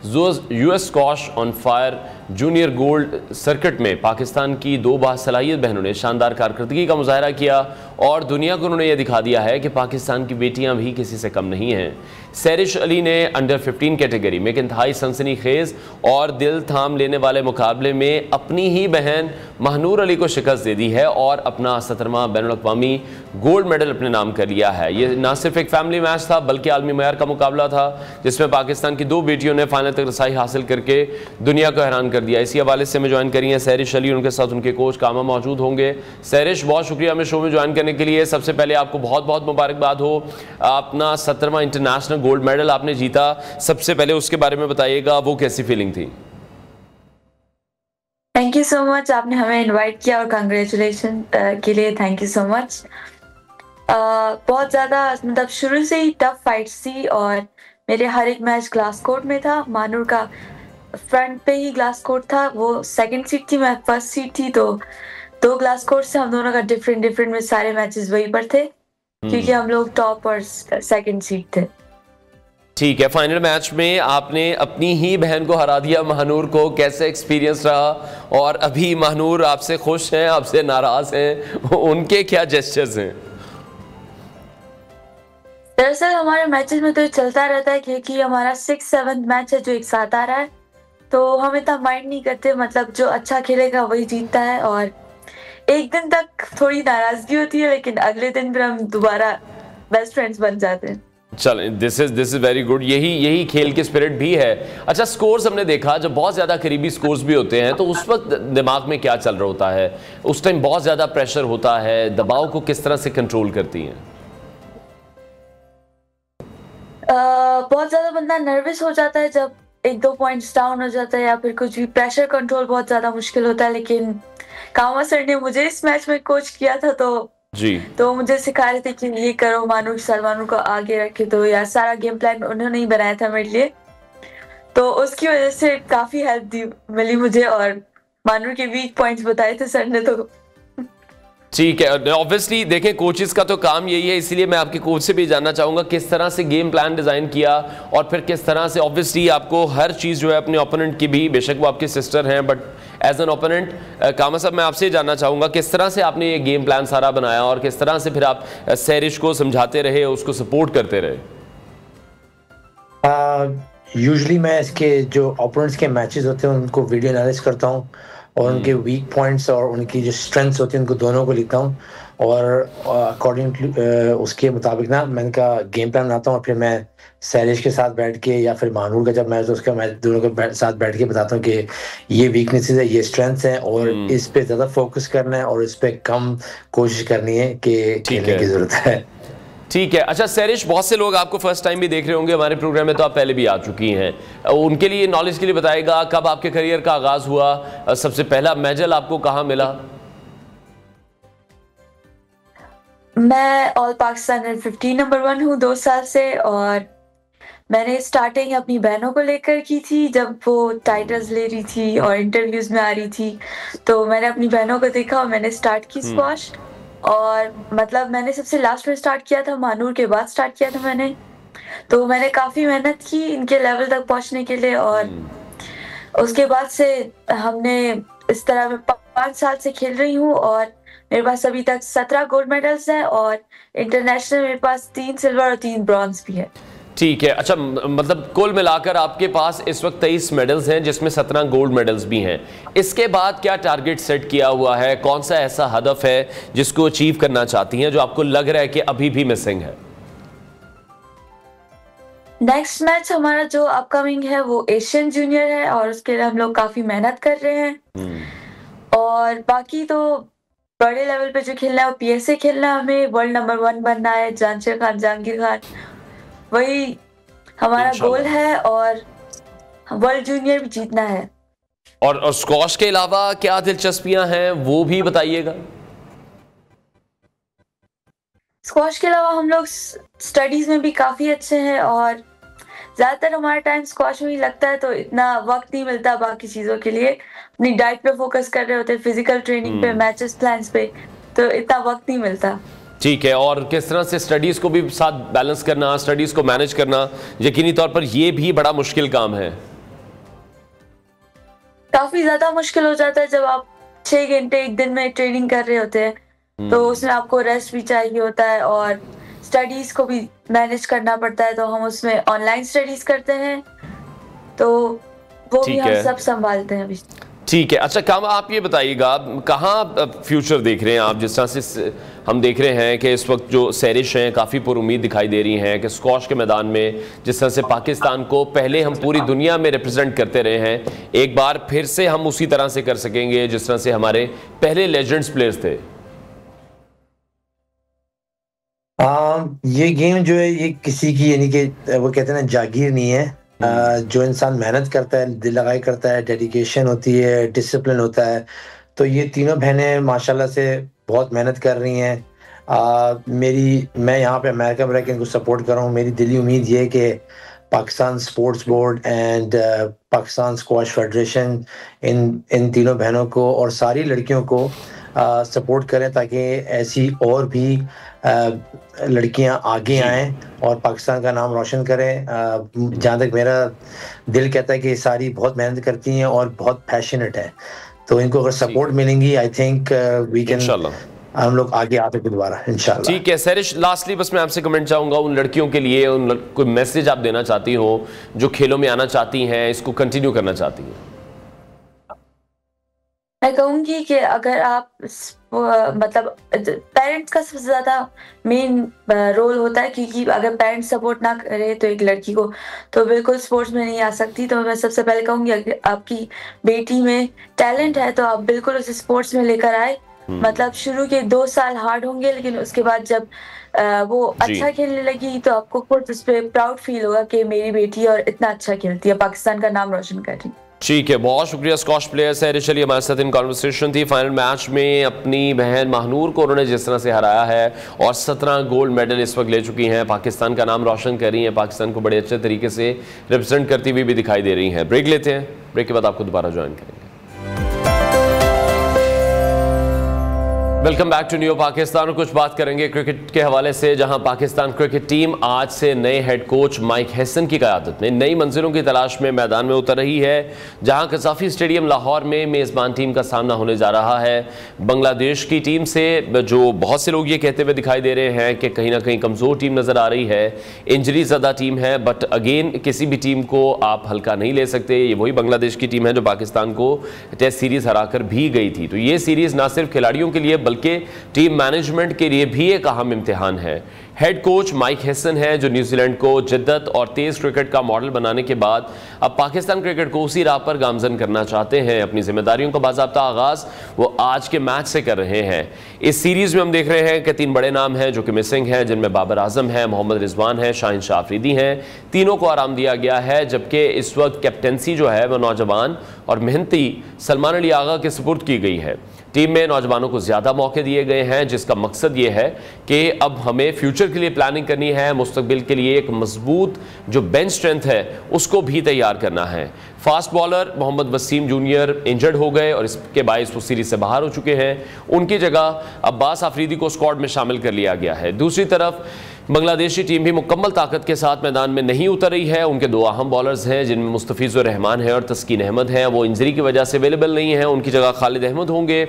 US squash on fire junior gold circuit में पाकिस्तान की 2 बासलाहियत बहनों ने शानदार कारकर्दगी का मुजाहरा किया और दुनिया को उन्होंने यह दिखा दिया है कि पाकिस्तान की बेटियां भी किसी से कम नहीं हैं। सैरिश अली ने अंडर 15 कैटेगरी में एक इंतहाई सनसनीखेज और दिल थाम लेने वाले मुकाबले में अपनी ही बहन महनूर अली को शिकस्त दे दी है और अपना 17वां बैनुल-अक़वामी गोल्ड मेडल अपने नाम कर लिया है। ये ना सिर्फ एक फैमिली मैच था बल्कि आलमी मयार का मुकाबला था, जिसमें पाकिस्तान की 2 बेटियों ने फाइनल तक रसाई हासिल करके दुनिया को हैरान कर दिया। इसी हवाले से हमें ज्वाइन करी है सैरिश अली, उनके साथ उनके कोच कामा मौजूद होंगे। सैरिश, बहुत शुक्रिया हमें शो में ज्वाइन करने के लिए। सबसे पहले आपको बहुत बहुत मुबारकबाद हो, अपना 17वां इंटरनेशनल गोल्ड मेडल आपने जीता। सबसे पहले उसके बारे में बताइएगा, वो कैसी फीलिंग थी? थैंक यू सो मच, आपने हमें इनवाइट किया और कांग्रेचुलेशन के लिए थैंक यू सो मच। बहुत ज़्यादा मतलब शुरू से ही टफ फाइट्स थी और मेरे हर एक मैच ग्लास कोर्ट में था। मानूर का फ्रंट पे ही ग्लास कोर्ट था, वो सेकंड सीट थी, मैं फर्स्ट सीट थी, तो 2 ग्लास कोर्ट से हम दोनों का डिफरेंट में सारे मैचेस वहीं पर थे क्योंकि हम लोग टॉप और सेकंड सीट थे। ठीक है, फाइनल मैच में आपने अपनी ही बहन को हरा दिया महानूर को, कैसे एक्सपीरियंस रहा? और अभी महानूर आपसे खुश हैं, आपसे नाराज हैं, उनके क्या जेस्चर्स हैं? दरअसल हमारे मैचेस में तो ये चलता रहता है क्योंकि हमारा 6-7 मैच है जो एक साथ आ रहा है, तो हम इतना माइंड नहीं करते, मतलब जो अच्छा खेलेगा वही जीतता है। और एक दिन तक थोड़ी नाराजगी होती है लेकिन अगले दिन फिर हम दोबारा बेस्ट फ्रेंड्स बन जाते हैं। चलें, दिस इज वेरी गुड। यही खेल की स्पिरिट भी है। अच्छा, स्कोर्स हमने देखा, जब बहुत ज़्यादा करीबी स्कोर्स भी होते हैं तो उस वक्त दिमाग में क्या चल रहा होता है? उस टाइम बहुत ज़्यादा प्रेशर होता है, दबाव को किस तरह से कंट्रोल करती हैं? बहुत ज़्यादा बंदा नर्वस हो जाता है जब 1-2 पॉइंट्स डाउन हो जाता है या फिर कुछ भी, प्रेशर कंट्रोल बहुत ज़्यादा मुश्किल होता है। लेकिन कामा सर ने मुझे इस मैच में कोच किया था तो मुझे सिखा रहे थे कि ये करो, मानूर सलमानू को आगे रखे, तो यार सारा गेम प्लान उन्होंने ही बनाया था मेरे लिए, तो उसकी वजह से काफी हेल्प मिली मुझे। और मानूर के वीक पॉइंट्स बताए थे सर ने, तो ठीक है। ऑब्वियसली देखें, कोचेस का तो काम यही है, इसीलिए मैं आपके कोच से भी जानना चाहूंगा किस तरह से गेम प्लान डिजाइन किया और फिर किस तरह से, ऑब्वियसली आपको हर चीज़ जो है अपने ओपोनेंट की भी, बेशक वो आपके सिस्टर हैं बट एज एन ओपोनेंट, कामा साहब मैं आपसे जानना चाहूंगा किस तरह से आपने ये गेम प्लान सारा बनाया और किस तरह से फिर आप सैरिश को समझाते रहे, उसको सपोर्ट करते रहे? यूजुअली मैं इसके जो ओपोनेंट्स के मैचेस होते हैं उनको वीडियो एनालिसिस करता हूँ और उनके वीक पॉइंट्स और उनकी जो स्ट्रेंथ्स होती हैं उनको दोनों को लिखता हूँ और अकॉर्डिंग उसके मुताबिक ना मैं इनका गेम प्लान बनाता हूँ और फिर मैं सैरिश के साथ बैठ के या फिर महानूर का जब मैच तो उसका मैं दोनों के साथ बैठ के बताता हूँ कि ये वीकनेसेस है, ये स्ट्रेंथ्स हैं और इस पे ज़्यादा फोकस करना है और इस पे कम कोशिश करनी है कि खेलने की ज़रूरत है। ठीक है। अच्छा सैरिश, बहुत से लोग आपको फर्स्ट टाइम भी देख रहे होंगे हमारे प्रोग्राम में, तो आप पहले भी आ चुकी हैं, उनके लिए नॉलेज के लिए बताएगा कब आपके करियर का आगाज हुआ, सबसे पहला मेडल आपको कहां मिला? मैं ऑल पाकिस्तान अंडर 15 नंबर 1 हूँ 2 साल से, और मैंने स्टार्टिंग अपनी बहनों को लेकर की थी जब वो टाइटल्स ले रही थी और इंटरव्यूज में आ रही थी, तो मैंने अपनी बहनों को देखा और मैंने स्टार्ट की स्क्वॉश। और मतलब मैंने सबसे लास्ट में स्टार्ट किया था, महानूर के बाद स्टार्ट किया था मैंने, तो मैंने काफी मेहनत की इनके लेवल तक पहुंचने के लिए। और उसके बाद से हमने इस तरह मैं 5 साल से खेल रही हूँ और मेरे पास अभी तक 17 गोल्ड मेडल्स हैं और इंटरनेशनल मेरे पास 3 सिल्वर और 3 ब्रॉन्ज भी है। ठीक है। अच्छा, मतलब कुल मिलाकर आपके पास इस वक्त 23 मेडल्स हैं जिसमें 17 गोल्ड मेडल्स भी हैं। इसके बाद क्या टारगेट सेट किया हुआ है? कौन सा ऐसा हदफ है जिसको अचीव करना चाहती हैं जो आपको लग रहा है कि अभी भी मिसिंग है? नेक्स्ट मैच हमारा जो अपकमिंग है वो एशियन जूनियर है और उसके लिए हम लोग काफी मेहनत कर रहे हैं। और बाकी तो बड़े लेवल पे जो खेलना है वो पीएसए खेलना है, हमें वर्ल्ड नंबर 1 बनना है, जानशेर खान जहांगीर खान, वही हमारा गोल है, और वर्ल्ड जूनियर भी जीतना है। और स्क्वॉश के अलावा क्या दिलचस्पियां हैं वो भी बताइएगा। स्क्वॉश के अलावा हम लोग स्टडीज में भी काफी अच्छे हैं और ज्यादातर हमारा टाइम स्क्वॉश में ही लगता है, तो इतना वक्त नहीं मिलता बाकी चीजों के लिए, अपनी डाइट पे फोकस कर रहे होते हैं, फिजिकल ट्रेनिंग पे, मैचेस प्लान्स पे, तो इतना वक्त नहीं मिलता। ठीक है। और किस तरह से स्टडीज को भी साथ बैलेंस करना, स्टडीज को मैनेज करना, यकीनी तौर पर ये भी बड़ा मुश्किल काम है। काफी ज्यादा मुश्किल हो जाता है जब आप 6 घंटे एक दिन में ट्रेनिंग कर रहे होते हैं, तो उसमें आपको रेस्ट भी चाहिए होता है और स्टडीज को भी मैनेज करना पड़ता है, तो हम उसमें ऑनलाइन स्टडीज करते हैं, तो वो भी हम सब संभालते हैं अभी। ठीक है। अच्छा काम, आप ये बताइएगा कहाँ फ्यूचर देख रहे हैं आप? जिस तरह से हम देख रहे हैं कि इस वक्त जो सैरिश हैं काफ़ी पुरुमीद दिखाई दे रही हैं कि स्क्वॉश के मैदान में जिस तरह से पाकिस्तान को पहले हम पूरी दुनिया में रिप्रेजेंट करते रहे हैं, एक बार फिर से हम उसी तरह से कर सकेंगे जिस तरह से हमारे पहले लेजेंड्स प्लेयर्स थे? ये गेम जो है ये किसी की, यानी कि वो कहते हैं ना, जागीर नहीं है। जो इंसान मेहनत करता है, दिल लगाई करता है, डेडिकेशन होती है, डिसिप्लिन होता है, तो ये तीनों बहनें माशाल्लाह से बहुत मेहनत कर रही हैं। मैं यहाँ पे अमेरिका में रह के इनको सपोर्ट कर रहा हूँ। मेरी दिली उम्मीद ये है कि Pakistan sports board and Pakistan squash federation इन तीनों बहनों को और सारी लड़कियों को सपोर्ट करें ताकि ऐसी और भी लड़कियां आगे आएं और पाकिस्तान का नाम रोशन करें। जहाँ तक मेरा दिल कहता है कि सारी बहुत मेहनत करती हैं और बहुत पैशनेट है, तो इनको अगर सपोर्ट मिलेंगी आई थिंक वी कैन, हम लोग आगे आते दोबारा इंशाल्लाह। ठीक है सैरिश, लास्टली बस मैं आपसे कमेंट चाहूंगा उन लड़कियों के लिए, कोई मैसेज आप देना चाहती हो जो खेलों में आना चाहती हैं, इसको कंटिन्यू करना चाहती हैं? मैं कहूंगी कि अगर आप मतलब पेरेंट्स का सबसे ज्यादा मेन रोल होता है, क्योंकि अगर पेरेंट्स सपोर्ट ना करे तो एक लड़की को तो बिल्कुल स्पोर्ट्स में नहीं आ सकती। तो मैं सबसे पहले कहूंगी अगर आपकी बेटी में टैलेंट है तो आप बिल्कुल उसे स्पोर्ट्स में लेकर आए। मतलब शुरू के 2 साल हार्ड होंगे, लेकिन उसके बाद जब वो अच्छा खेलने लगी तो आपको खुद उस पर प्राउड फील होगा कि मेरी बेटी और इतना अच्छा खेलती है, पाकिस्तान का नाम रोशन कर रही। ठीक है, बहुत शुक्रिया स्कॉश प्लेयर सैरिश अली हमारे साथ इन कॉन्वर्सेशन थी। फाइनल मैच में अपनी बहन महानूर को उन्होंने जिस तरह से हराया है और 17 गोल्ड मेडल इस वक्त ले चुकी हैं, पाकिस्तान का नाम रोशन कर रही हैं, पाकिस्तान को बड़े अच्छे तरीके से रिप्रेजेंट करती हुई भी दिखाई दे रही हैं। ब्रेक लेते हैं, ब्रेक के बाद आपको दोबारा ज्वाइन करेंगे। Welcome back to new Pakistan. और कुछ बात करेंगे क्रिकेट के हवाले से, जहां पाकिस्तान क्रिकेट टीम आज से नए हेड कोच माइक हेसन की क़यादत में नई मंजिलों की तलाश में मैदान में उतर रही है। जहां कज़ाफ़ी स्टेडियम लाहौर में मेज़बान टीम का सामना होने जा रहा है बांग्लादेश की टीम से, जो बहुत से लोग ये कहते हुए दिखाई दे रहे हैं कि कहीं ना कहीं कमज़ोर टीम नज़र आ रही है, इंजरी ज़्यादा टीम है। बट अगेन किसी भी टीम को आप हल्का नहीं ले सकते। ये वही बांग्लादेश की टीम है जो पाकिस्तान को टेस्ट सीरीज़ हराकर भी गई थी। तो ये सीरीज़ ना सिर्फ खिलाड़ियों के लिए बल्कि टीम मैनेजमेंट के लिए भी एक अहम इम्तिहान है। हेड कोच माइक हेसन है जो न्यूजीलैंड को जिद्दत और तेज क्रिकेट का मॉडल बनाने के बाद अब पाकिस्तान क्रिकेट को उसी राह पर गामजन करना चाहते हैं। अपनी जिम्मेदारियों का बाज़ाब्ता आगाज वो आज के मैच से कर रहे हैं। इस सीरीज में हम देख रहे हैं कि 3 बड़े नाम हैं जो कि मिसिंग हैं, जिनमें बाबर आजम है, मोहम्मद रिजवान है, शाहीन शाह अफरीदी हैं। तीनों को आराम दिया गया है, जबकि इस वक्त कैप्टेंसी जो है वह नौजवान और मेहनती सलमान अली आगा के सुपुर्द की गई है। टीम में नौजवानों को ज़्यादा मौके दिए गए हैं, जिसका मकसद ये है कि अब हमें फ्यूचर के लिए प्लानिंग करनी है, मुस्तकबिल के लिए एक मजबूत जो बेंच स्ट्रेंथ है उसको भी तैयार करना है। Fast bowler Mohammad Wasim junior injured हो गए और इसके बायस वो सीरीज से बाहर हो चुके हैं। उनकी जगह अब्बास आफरीदी को स्क्वाड में शामिल कर लिया गया है। दूसरी तरफ बांग्लादेशी टीम भी मुकम्मल ताकत के साथ मैदान में नहीं उतर रही है। उनके 2 अहम बॉलर्स हैं, जिनमें मुस्तफिजुर रहमान है और तस्कीन अहमद हैं, वो इंजरी की वजह से अवेलेबल नहीं है। उनकी जगह खालिद अहमद होंगे,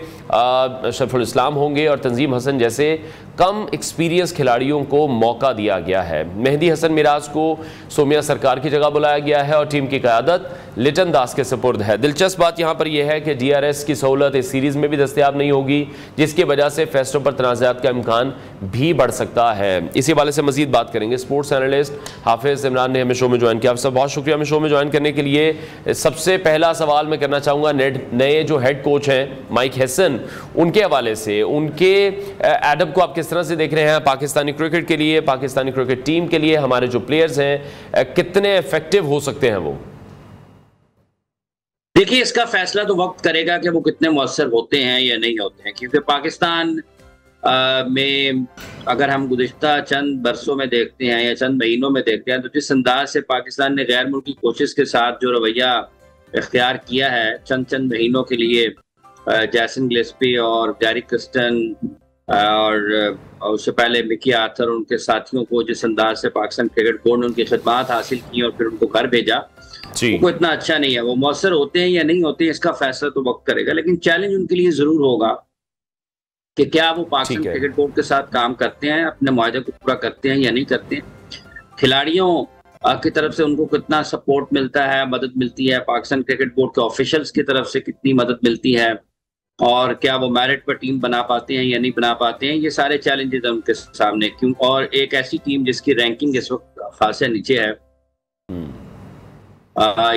शरफुल इस्लाम होंगे और तंजीम हसन जैसे कम एक्सपीरियंस खिलाड़ियों को मौका दिया गया है। मेहदी हसन मिराज को सोमिया सरकार की जगह बुलाया गया है और टीम की क़यादत लिटन दास के सुपुर्द है। दिलचस्प बात यहाँ पर यह है कि DRS की सहूलत इस सीरीज़ में भी दस्तयाब नहीं होगी, जिसकी वजह से फैसलों पर तनाज़ात का इम्कान भी बढ़ सकता है। इसी वाले से मजीद बात करेंगे। स्पोर्ट्स एनालिस्ट हाफिज इमरान ने हमें शो में ज्वाइन किया। आप सब बहुत शुक्रिया हमें शो में ज्वाइन करने के लिए। सबसे पहला सवाल मैं करना चाहूँगा नए जो हेड कोच हैं माइक हेसन, उनके हवाले से, उनके एडब को आप किस तरह से देख रहे हैं पाकिस्तानी क्रिकेट के लिए, पाकिस्तानी क्रिकेट टीम के लिए, हमारे जो प्लेयर्स हैं कितने इफेक्टिव हो सकते हैं वो? देखिए, इसका फैसला तो वक्त करेगा कि वो कितने मुअस्सर होते हैं या नहीं होते हैं, क्योंकि पाकिस्तान में अगर हम गुज़िश्ता चंद बरसों में देखते हैं या चंद महीनों में देखते हैं तो जिस अंदाज से पाकिस्तान ने गैर मुल्की कोचेस के साथ जो रवैया इख्तियार किया है चंद महीनों के लिए, जैसन गिलेस्पी और गैरी क्रिस्टन और उससे पहले मिकी आर्थर और उनके साथियों को जिस अंदाज से पाकिस्तान क्रिकेट बोर्ड ने उनकी खिदमात हासिल की और फिर उनको घर भेजा, वो इतना अच्छा नहीं है। वो मौसर होते हैं या नहीं होते हैं इसका फैसला तो वक्त करेगा, लेकिन चैलेंज उनके लिए जरूर होगा कि क्या वो पाकिस्तान क्रिकेट बोर्ड के साथ काम करते हैं, अपने मुआहदे को पूरा करते हैं या नहीं करते हैं। खिलाड़ियों की तरफ से उनको कितना सपोर्ट मिलता है, मदद मिलती है, पाकिस्तान क्रिकेट बोर्ड के ऑफिशियल्स की तरफ से कितनी मदद मिलती है, और क्या वो मेरिट पर टीम बना पाते हैं या नहीं बना पाते हैं। ये सारे चैलेंजेस हैं उनके सामने, क्यों और एक ऐसी टीम जिसकी रैंकिंग इस वक्त खासा नीचे है।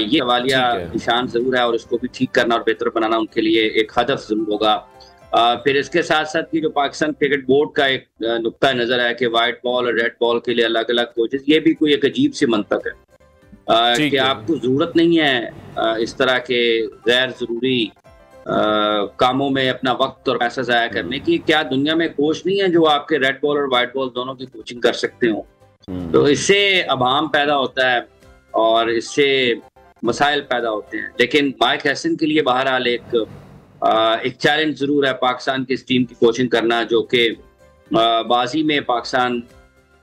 ये सवालिया निशान जरूर है और इसको भी ठीक करना और बेहतर बनाना उनके लिए एक हदफ जरूर होगा। फिर इसके साथ साथ की जो पाकिस्तान क्रिकेट बोर्ड का एक नुक्ता नजर है कि वाइट बॉल और रेड बॉल के लिए अलग अलग कोचेस, ये भी कोई एक अजीब सी मंतक है कि आपको जरूरत नहीं है इस तरह के गैर जरूरी कामों में अपना वक्त और पैसा जाया करने की। क्या दुनिया में कोच नहीं है जो आपके रेड बॉल और वाइट बॉल दोनों की कोचिंग कर सकते हो? तो इससे अभाम पैदा होता है और इससे मसाइल पैदा होते हैं। लेकिन माइक हेसन के लिए बहरहाल एक एक चैलेंज जरूर है पाकिस्तान की इस टीम की कोचिंग करना, जो कि बाजी में पाकिस्तान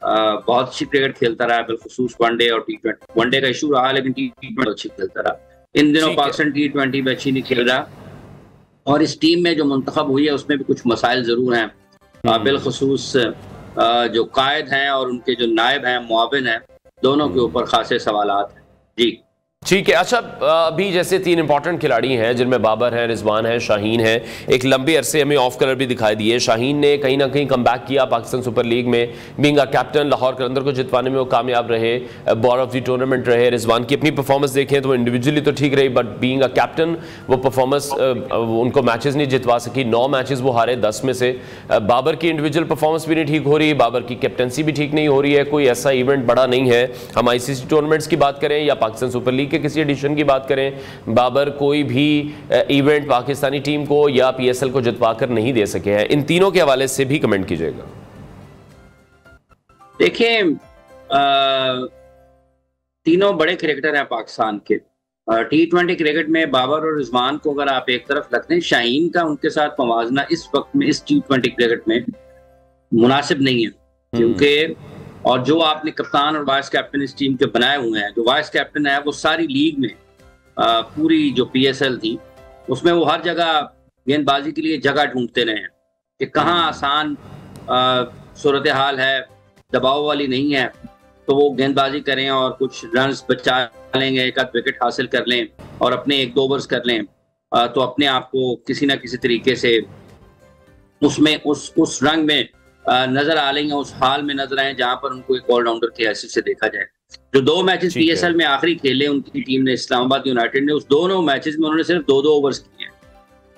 बहुत अच्छी क्रिकेट खेलता रहा है, बिलखुसूस वनडे और T20। वनडे का इशू रहा लेकिन T20 अच्छी खेलता रहा। इन दिनों पाकिस्तान T20 में अच्छी नहीं खेल रहा, और इस टीम में जो मुंतखब हुई है उसमें भी कुछ मसाइल जरूर हैं। बिलखुसूस जो कायद हैं और उनके जो नायब हैं, मुआविन हैं, दोनों के ऊपर खासे सवालात हैं। जी ठीक है। अच्छा, अभी जैसे 3 इंपॉर्टेंट खिलाड़ी हैं जिनमें बाबर है, रिजवान है, शाहीन है। एक लंबे अरसे हमें ऑफ कलर भी दिखाई दिए। शाहीन ने कहीं ना कहीं कम बैक किया पाकिस्तान सुपर लीग में, बीइंग अ कैप्टन लाहौर कलंदर को जितवाने में वो कामयाब रहे, बॉल ऑफ द टूर्नामेंट रहे। रिजवान की अपनी परफॉर्मेंस देखें तो वो इंडिविजुअली तो ठीक रही, बट बीइंग अ कैप्टन वो परफॉर्मेंस उनको मैचेस नहीं जितवा सकी। 9 मैचेस वो हारे 10 में से। बाबर की इंडिविजुअल परफॉर्मेंस भी नहीं ठीक हो रही, बाबर की कैप्टनसी भी ठीक नहीं हो रही है। कोई ऐसा इवेंट बड़ा नहीं है, हम ICC टूर्नामेंट्स की बात करें या पाकिस्तान सुपर लीग के किसी एडिशन की बात करें, बाबर कोई भी इवेंट पाकिस्तानी टीम को या PSL को जितवाकर नहीं दे सके हैं। इन तीनों के हवाले से भी कमेंट कीजिएगा। देखिए, तीनों बड़े क्रिकेटर हैं पाकिस्तान के। T20 क्रिकेट में बाबर और रिजवान को अगर आप एक तरफ रखते हैं, शाहीन का उनके साथ मवाजना इस वक्त में इस T20 क्रिकेट में मुनासिब नहीं है, क्योंकि और जो आपने कप्तान और वाइस कैप्टन इस टीम के बनाए हुए हैं, जो वाइस कैप्टन है वो सारी लीग में पूरी जो PSL थी उसमें वो हर जगह गेंदबाजी के लिए जगह ढूंढते रहे हैं कि कहाँ आसान सूरत हाल है, दबाव वाली नहीं है, तो वो गेंदबाजी करें और कुछ रन्स बचा लेंगे, एक आध विकेट हासिल कर लें और अपने 1-2 ओवर्स कर लें, तो अपने आप को किसी ना किसी तरीके से उसमें उस रंग में नजर आ लेंगे, उस हाल में नजर आए जहां पर उनको एक ऑलराउंडर की हैसियत से देखा जाए। जो 2 मैचेस PSL में आखिरी खेले उनकी टीम ने, इस्लामाबाद यूनाइटेड ने, उस दोनों मैचेस में उन्होंने सिर्फ 2-2 ओवर्स किए हैं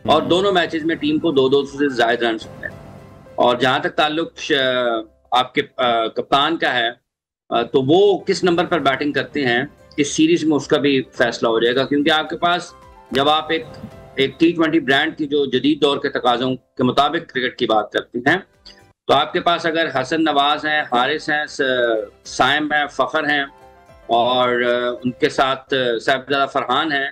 और दोनों मैचेस में टीम को 2-2 से ज्यादा रन हुए हैं। और जहां तक ताल्लुक आपके कप्तान का है, तो वो किस नंबर पर बैटिंग करते हैं इस सीरीज में उसका भी फैसला हो जाएगा, क्योंकि आपके पास जब आप एक T20 ब्रांड की जो जदीद दौर के तकाजों के मुताबिक क्रिकेट की बात करते हैं, तो आपके पास अगर हसन नवाज हैं, हारिस हैं, साइम हैं, फखर हैं और उनके साथ साहिबजादा फरहान हैं,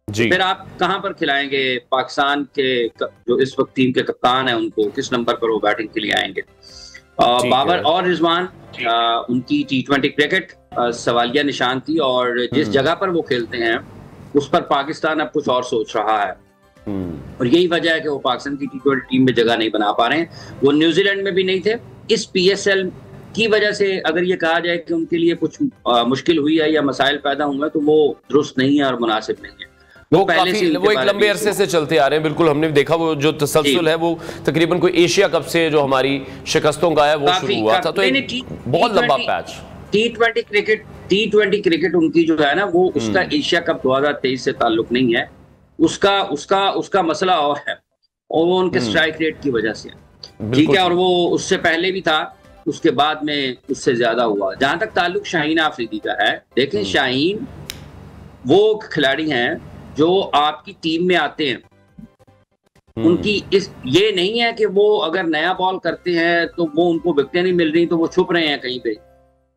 फिर आप कहां पर खिलाएंगे पाकिस्तान के जो इस वक्त टीम के कप्तान हैं, उनको किस नंबर पर वो बैटिंग के लिए आएंगे? बाबर और रिजवान, उनकी T20 क्रिकेट सवालिया निशान थी और जिस जगह पर वो खेलते हैं उस पर पाकिस्तान अब कुछ और सोच रहा है, और यही वजह है कि वो पाकिस्तान की T20 टीम में जगह नहीं बना पा रहे हैं। वो न्यूजीलैंड में भी नहीं थे। इस PSL की वजह से अगर ये कहा जाए कि उनके लिए कुछ मुश्किल हुई है या मसाइल पैदा हुए, तो वो दुरुस्त नहीं है और मुनासिब नहीं है। वो पहले से वो एक लंबे अरसे से चलते आ रहे हैं। बिल्कुल, हमने देखा वो जो तसलसल है वो तकरीबन कोई एशिया कप से जो हमारी शिकस्तों का है वो शुरू हुआ था, तो एक बहुत लंबा पैच। T20 क्रिकेट उनकी जो है ना, वो उसका एशिया कप 2023 से ताल्लुक नहीं है, उसका मसला और है, और वो उनके स्ट्राइक रेट की वजह से, ठीक है, और वो उससे पहले भी था, उसके बाद में उससे ज्यादा हुआ। जहां तक ताल्लुक शाहीन आफरीदी का है, देखें शाहीन वो खिलाड़ी हैं जो आपकी टीम में आते हैं, उनकी ये नहीं है कि वो अगर नया बॉल करते हैं तो वो उनको विकेटें नहीं मिल रही तो वो छुप रहे हैं कहीं पे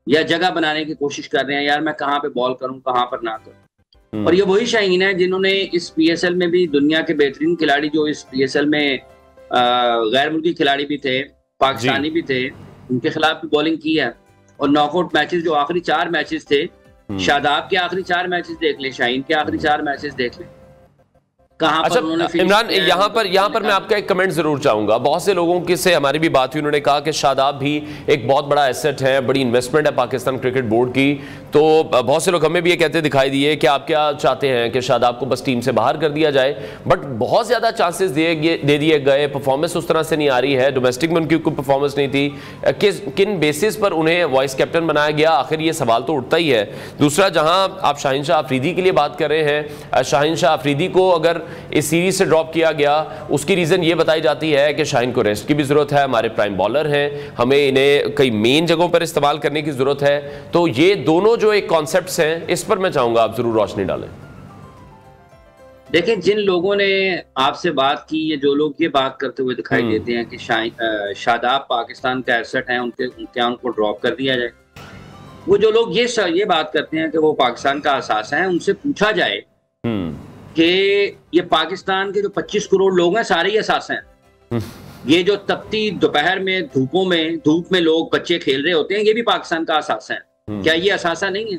या जगह बनाने की कोशिश कर रहे हैं, यार मैं कहाँ पे बॉल करूं, कहाँ पर ना करूं। और ये वही शाहीन है जिन्होंने इस PSL में भी दुनिया के बेहतरीन खिलाड़ी जो इस PSL में गैर मुल्की खिलाड़ी भी थे, पाकिस्तानी भी थे, उनके खिलाफ भी बॉलिंग की है। और नॉकआउट मैचेस जो आखिरी 4 मैचेस थे, शादाब के आखिरी 4 मैचेस देख लें, शाहीन के आखिरी 4 मैचेस देख लें, कहां पर उन्होंने इमरान, यहाँ पर मैं आपका एक कमेंट जरूर चाहूंगा। बहुत से लोगों की से हमारी भी बात हुई, उन्होंने कहा कि शादाब भी एक बहुत बड़ा एसेट है, बड़ी इन्वेस्टमेंट है पाकिस्तान क्रिकेट बोर्ड की। तो बहुत से लोग हमें भी ये कहते दिखाई दिए कि आप क्या चाहते हैं कि शादाब को बस टीम से बाहर कर दिया जाए, बट बहुत ज्यादा चांसेस दे दिए गए, परफॉर्मेंस उस तरह से नहीं आ रही है, डोमेस्टिक में उनकी कोई परफॉर्मेंस नहीं थी, किन बेसिस पर उन्हें वाइस कैप्टन बनाया गया, आखिर ये सवाल तो उठता ही है। दूसरा, जहां आप शाहीन शाह अफरीदी के लिए बात कर रहे हैं, शाहीन शाह अफरीदी को अगर इस सीरीज से ड्रॉप किया गया, उसकी रीजन ये बताई जाती है कि शाहीन को रेस्ट की भी जरूरत है, हमारे प्राइम बॉलर हैं, हमें इन्हें कई मेन जगहों पर इस्तेमाल करने की जरूरत है। तो ये दोनों जो एक कॉन्सेप्ट्स हैं, इस पर मैं चाहूंगा आप जरूर रोशनी डालें। देखिए, जिन लोगों ने आपसे बात की, ये जो लोग ये बात करते हुए दिखाई देते हैं कि शादाब पाकिस्तान का एसेट है, उनको ड्रॉप कर दिया जाए, वो जो लोग ये बात करते हैं कि वो पाकिस्तान का असासा है, उनसे पूछा जाए कि ये पाकिस्तान के जो 25 करोड़ लोग हैं सारे ही असासा हैं। ये जो तपती दोपहर में धूप में लोग बच्चे खेल रहे होते हैं, ये भी पाकिस्तान का असासा है। क्या ये असासा नहीं है?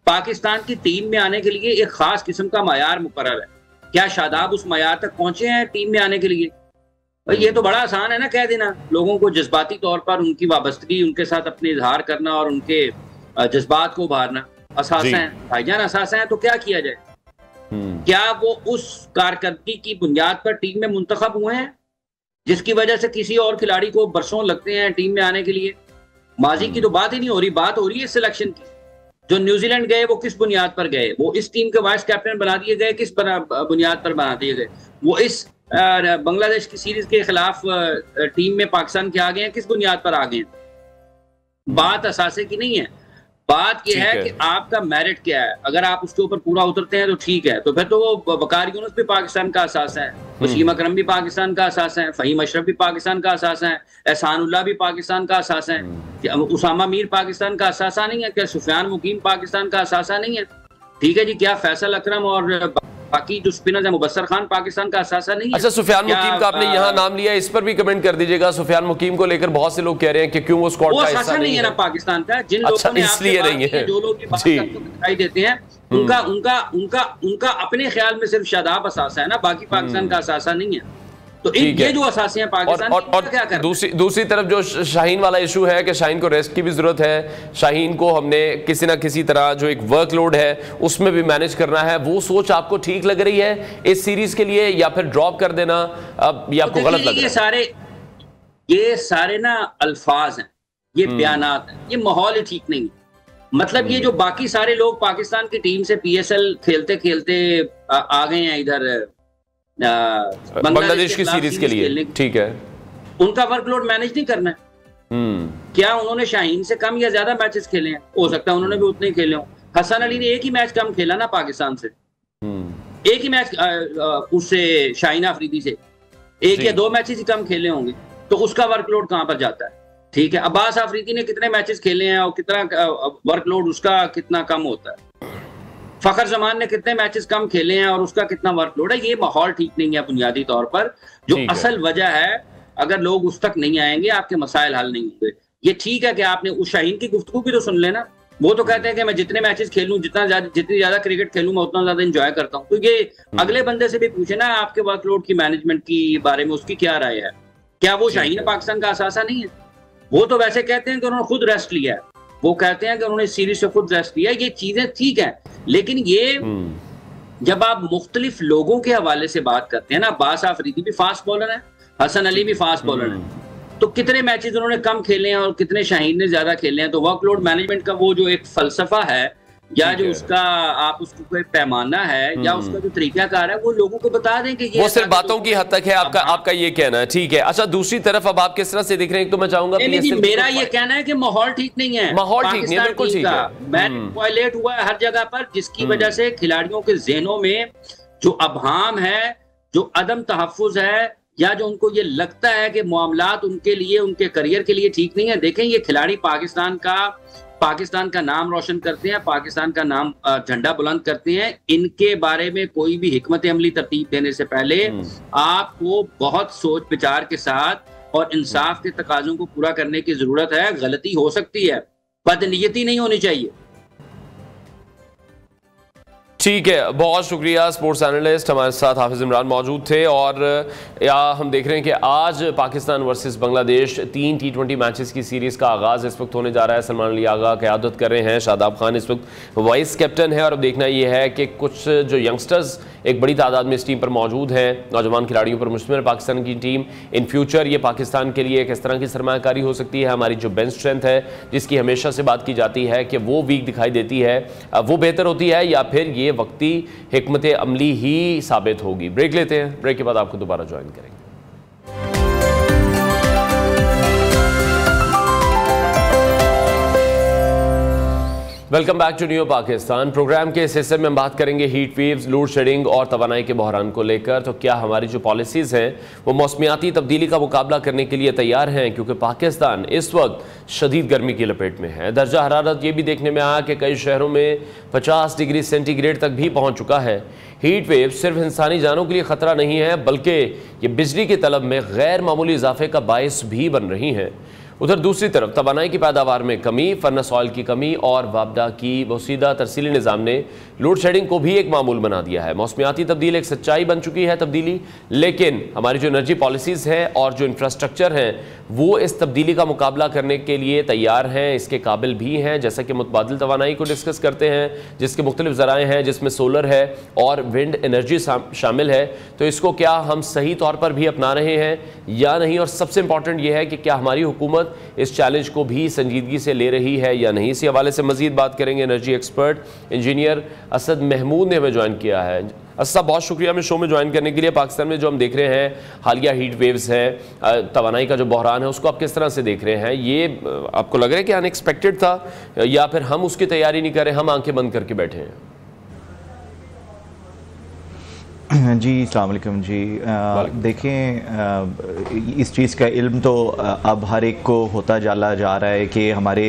पाकिस्तान की टीम में आने के लिए एक खास किस्म का मयार मुकर्रर है। क्या शादाब उस मयार तक पहुंचे हैं टीम में आने के लिए? ये तो बड़ा आसान है ना कह देना लोगों को, जज्बाती तौर पर उनकी वाबस्तगी, उनके साथ अपने इजहार करना और उनके जज्बात को उभारना। असासा है भाईजान, असासा है तो क्या किया जाए? क्या वो उस कारकर्दगी की बुनियाद पर टीम में मुंतखब हुए हैं जिसकी वजह से किसी और खिलाड़ी को बरसों लगते हैं टीम में आने के लिए? माजी की तो बात ही नहीं हो रही, बात हो रही है सिलेक्शन की। जो न्यूजीलैंड गए वो किस बुनियाद पर गए? वो इस टीम के वाइस कैप्टन बना दिए गए, किस बुनियाद पर बना दिए गए? वो इस बांग्लादेश की सीरीज के खिलाफ टीम में पाकिस्तान के आ गए हैं, किस बुनियाद पर आ गए हैं? बात असासे की नहीं है, बात यह है कि आपका मेरिट क्या है। अगर आप उसके ऊपर पूरा उतरते हैं तो ठीक है, तो फिर तो वो वकार यूनुस भी पाकिस्तान का असासा है, वसीम अकरम भी पाकिस्तान का असासा है, फहीम अशरफ भी पाकिस्तान का असासा है, एहसानुल्लाह भी पाकिस्तान का असासा है, उसामा मीर पाकिस्तान का असासा नहीं है? क्या सुफियान मुकीम पाकिस्तान का असासा नहीं है? ठीक है जी, क्या फैसल अकरम और बाकी जो स्पिनर है, मुबस्सर खान पाकिस्तान का असासा नहीं है? अच्छा, सुफियान मुकीम का आपने यहाँ नाम लिया, इस पर भी कमेंट कर दीजिएगा। सुफियान मुकीम को लेकर बहुत से लोग कह रहे हैं कि क्यों वो स्क्वाड का हिस्सा नहीं है ना पाकिस्तान का। जिन लोगों ने इसलिए नहीं है, जो लोग दिखाई देते हैं, उनका अपने ख्याल में सिर्फ शादाब असासा है ना, बाकी पाकिस्तान का असासा नहीं है। तो ये जो असासे हैं पाकिस्तान और क्या कर दूसरी तरफ जो शाहीन वाला इशू है कि शाहीन को रेस्ट की भी जरूरत है, शाहीन को हमने किसी ना किसी तरह जो एक वर्कलोड है उसमें भी मैनेज करना है। वो सोच आपको ठीक लग रही है इस सीरीज के लिए, या फिर ड्रॉप कर देना अब या आपको गलत लग रहा है? ये सारे ना अल्फाज हैं, ये बयानात हैं, ये माहौल ही ठीक नहीं है। मतलब ये जो बाकी सारे लोग पाकिस्तान की टीम से PSL खेलते खेलते आ गए हैं इधर बांग्लादेश की सीरीज के लिए, ठीक है, उनका वर्कलोड मैनेज नहीं करना है। क्या उन्होंने शाहीन से कम या ज्यादा मैचेस खेले हैं? हो सकता है उन्होंने भी उतने ही खेले हों। हसन अली ने एक ही मैच कम खेला ना पाकिस्तान से, एक ही मैच उससे शाहीन अफरीदी से एक या 2 मैचेस ही कम खेले होंगे, तो उसका वर्कलोड कहां पर जाता है? ठीक है, अब्बास अफरीदी ने कितने मैचेस खेले हैं और कितना वर्कलोड उसका कितना कम होता है? फखर जमान ने कितने मैचेस कम खेले हैं और उसका कितना वर्कलोड है? ये माहौल ठीक नहीं है बुनियादी तौर पर। जो असल वजह है, अगर लोग उस तक नहीं आएंगे आपके मसाइल हल नहीं होंगे। ये ठीक है कि आपने उस शाहीन की गुफ्तगू भी तो सुन लेना। वो तो कहते हैं कि मैं जितने मैचेस खेलूं, जितनी ज्यादा क्रिकेट खेलूं, मैं उतना ज्यादा एंजॉय करता हूं। तो ये अगले बंदे से भी पूछे ना आपके वर्कलोड की मैनेजमेंट की बारे में, उसकी क्या राय है? क्या वो शाहीन पाकिस्तान का असासा नहीं है? वो तो वैसे कहते हैं कि उन्होंने खुद रेस्ट लिया है, वो कहते हैं कि उन्होंने सीरीज से खुद रेस्ट लिया। ये चीजें ठीक है, लेकिन ये जब आप मुख्तलिफ लोगों के हवाले से बात करते हैं ना, अब्बास अफरीदी भी फास्ट बॉलर है, हसन अली भी फास्ट बॉलर है, तो कितने मैचेस उन्होंने कम खेले हैं और कितने शाहीन ने ज्यादा खेले हैं? तो वर्कलोड मैनेजमेंट का वो जो एक फलसफा है या जो उसका आप उसको कोई पैमाना है या उसका जो तरीकाकार है, वो लोगों को बता दें कि ये वो सिर्फ बातों की हद तक है। आपका ये कहना है, ठीक है। अच्छा, दूसरी तरफ अब आप किस तरह से देख रहे हैं? तो मैं चाहूंगा मेरा ये कहना है कि माहौल ठीक नहीं है, माहौल ठीक नहीं है, बिल्कुल ठीक है। मैच वायलेट हुआ है हर जगह पर, जिसकी वजह से खिलाड़ियों के ज़हनों में जो अबहाम है, जो अदम तहफ्फुज है, या जो उनको ये लगता है कि मामलात उनके लिए, उनके करियर के लिए ठीक नहीं है। देखें, ये खिलाड़ी पाकिस्तान का नाम रोशन करते हैं, पाकिस्तान का नाम झंडा बुलंद करते हैं। इनके बारे में कोई भी हिकमत अमली तरतीब देने से पहले आपको बहुत सोच विचार के साथ और इंसाफ के तकाजों को पूरा करने की जरूरत है। गलती हो सकती है, बदनीयती नहीं होनी चाहिए। ठीक है, बहुत शुक्रिया। स्पोर्ट्स एनालिस्ट हमारे साथ हाफिज इमरान मौजूद थे। और हम देख रहे हैं कि आज Pakistan versus Bangladesh 3 T20 matches की सीरीज़ का आगाज़ इस वक्त होने जा रहा है। सलमान अली आगा क़यादत कर रहे हैं, शादाब खान इस वक्त वाइस कैप्टन है। और अब देखना यह है कि कुछ जो यंगस्टर्स एक बड़ी तादाद में इस टीम पर मौजूद हैं, नौजवान खिलाड़ियों पर मुश्तमिल पाकिस्तान की टीम, इन फ्यूचर ये पाकिस्तान के लिए किस तरह की सरमायाकारी हो सकती है। हमारी जो बेंच स्ट्रेंथ है, जिसकी हमेशा से बात की जाती है कि वो वीक दिखाई देती है, वो बेहतर होती है या फिर ये वक्ती हिकमत अमली ही साबित होगी। ब्रेक लेते हैं, ब्रेक के बाद आपको दोबारा ज्वाइन करेंगे। Welcome back to new Pakistan. Program के इस हिस्से में हम बात करेंगे हीट वेव्स, लोड शेडिंग और तवानाई के बहरान को लेकर। तो क्या हमारी जो पॉलिसीज़ हैं वो मौसमियाती तब्दीली का मुकाबला करने के लिए तैयार हैं, क्योंकि पाकिस्तान इस वक्त शदीद गर्मी की लपेट में है। दर्जा हरारत ये भी देखने में आया कि कई शहरों में 50 डिग्री सेंटीग्रेड तक भी पहुँच चुका है। हीट वेव सिर्फ इंसानी जानों के लिए ख़तरा नहीं है, बल्कि ये बिजली की तलब में गैर मामूली इजाफे का बायस भी बन रही हैं। उधर दूसरी तरफ तवानाई की पैदावार में कमी, फर्नस ऑयल की कमी और वापडा की बोसीदा तरसीली निज़ाम ने लोड शेडिंग को भी एक मामूल बना दिया है। मौसमियाती तब्दील एक सच्चाई बन चुकी है तब्दीली, लेकिन हमारी जो एनर्जी पॉलिसीज़ हैं और जो इंफ्रास्ट्रक्चर हैं वो इस तब्दीली का मुकाबला करने के लिए तैयार हैं, इसके काबिल भी हैं। जैसा कि मुतबादिल तवानाई को डिस्कस करते हैं, जिसके मुख्तलिफ ज़राए हैं, जिसमें सोलर है और विंड एनर्जी शामिल है। तो इसको क्या हम सही तौर पर भी अपना रहे हैं या नहीं, और सबसे इंपॉर्टेंट ये है कि क्या हमारी हुकूमत इस चैलेंज को भी संजीदगी से ले रही है या नहीं। इसी हवाले से मजीद बात करेंगे। Energy expert engineer Asad Mahmood ने हमें ज्वाइन किया है। असद, बहुत शुक्रिया हमें शो में ज्वाइन करने के लिए। पाकिस्तान में जो हम देख रहे हैं हालिया हीट वेव्स हैं, तवानाई का जो बहरान है, उसको आप किस तरह से देख रहे हैं? ये आपको लग रहा है कि अनएक्सपेक्टेड था या फिर हम उसकी तैयारी नहीं कर रहे, हम आंखें बंद करके बैठे हैं? जी अस्सलाम वालेकुम जी। देखें, इस चीज़ का इल्म तो अब हर एक को होता चला जा रहा है कि हमारे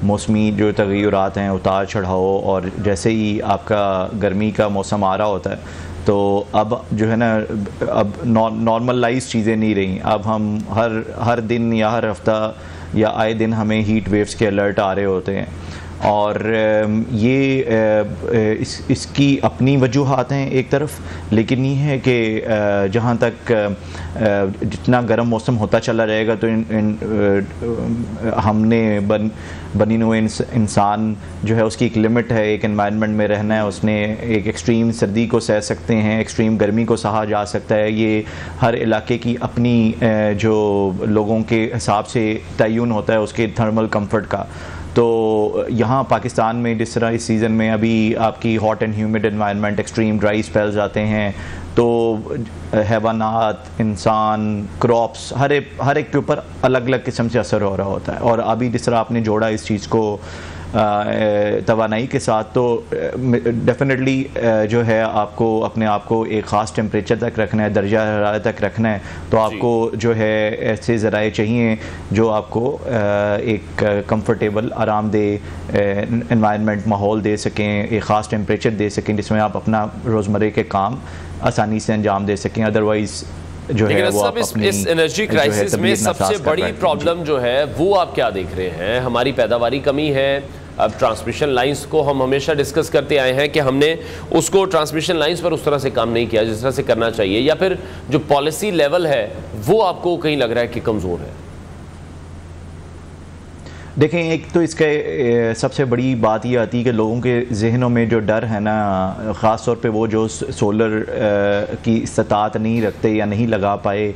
मौसमी जो तग़य्युरात हैं, उतार चढ़ाव, और जैसे ही आपका गर्मी का मौसम आ रहा होता है तो अब जो है ना, अब नॉर्मलाइज चीज़ें नहीं रही। अब हम हर दिन या हर हफ्ता या आए दिन हमें हीट वेव्स के अलर्ट आ रहे होते हैं, और ये इसकी अपनी वजूहात हैं एक तरफ, लेकिन ये है कि जहाँ तक जितना गर्म मौसम होता चला रहेगा तो हमने बनी हुए इंसान जो है उसकी एक लिमिट है, एक एनवायरनमेंट में रहना है। उसने एक एक्सट्रीम सर्दी को सह सकते हैं, एक्सट्रीम गर्मी को सहा जा सकता है। ये हर इलाके की अपनी जो लोगों के हिसाब से तयन होता है उसके थर्मल कंफर्ट का। तो यहाँ पाकिस्तान में जिस तरह इस सीज़न में अभी आपकी hot and humid environment, extreme dry spells आते हैं, तो हैवानात, इंसान, क्रॉप्स, हर एक के ऊपर अलग अलग किस्म से असर हो रहा होता है। और अभी जिस तरह आपने जोड़ा इस चीज़ को तवानाई के साथ, तो डेफिनेटली जो है आपको अपने आप को एक ख़ास टेम्परेचर तक रखना है, दर्जा हरारत तक रखना है। तो आपको जो है ऐसे ज़राए चाहिए जो आपको एक कंफर्टेबल, आरामदेह एनवायरनमेंट माहौल दे सकें, एक ख़ास टेम्परेचर दे सकें जिसमें आप अपना रोज़मर्रे के काम आसानी से अंजाम दे सकें। अदरवाइज़ जो है वो आप अपनी इस एनर्जी क्राइसिस में सबसे बड़ी प्रॉब्लम जो है वो आप क्या देख रहे हैं? हमारी पैदावारी कमी है। अब ट्रांसमिशन लाइंस को हम हमेशा डिस्कस करते आए हैं कि हमने उसको ट्रांसमिशन लाइंस पर उस तरह से काम नहीं किया जिस तरह से करना चाहिए, या फिर जो पॉलिसी लेवल है वो आपको कहीं लग रहा है कि कमज़ोर है? देखें, एक तो इसका सबसे बड़ी बात ये आती है कि लोगों के जहनों में जो डर है ना, ख़ास तौर पे वो जो सोलर की इस्तात नहीं रखते या नहीं लगा पाए,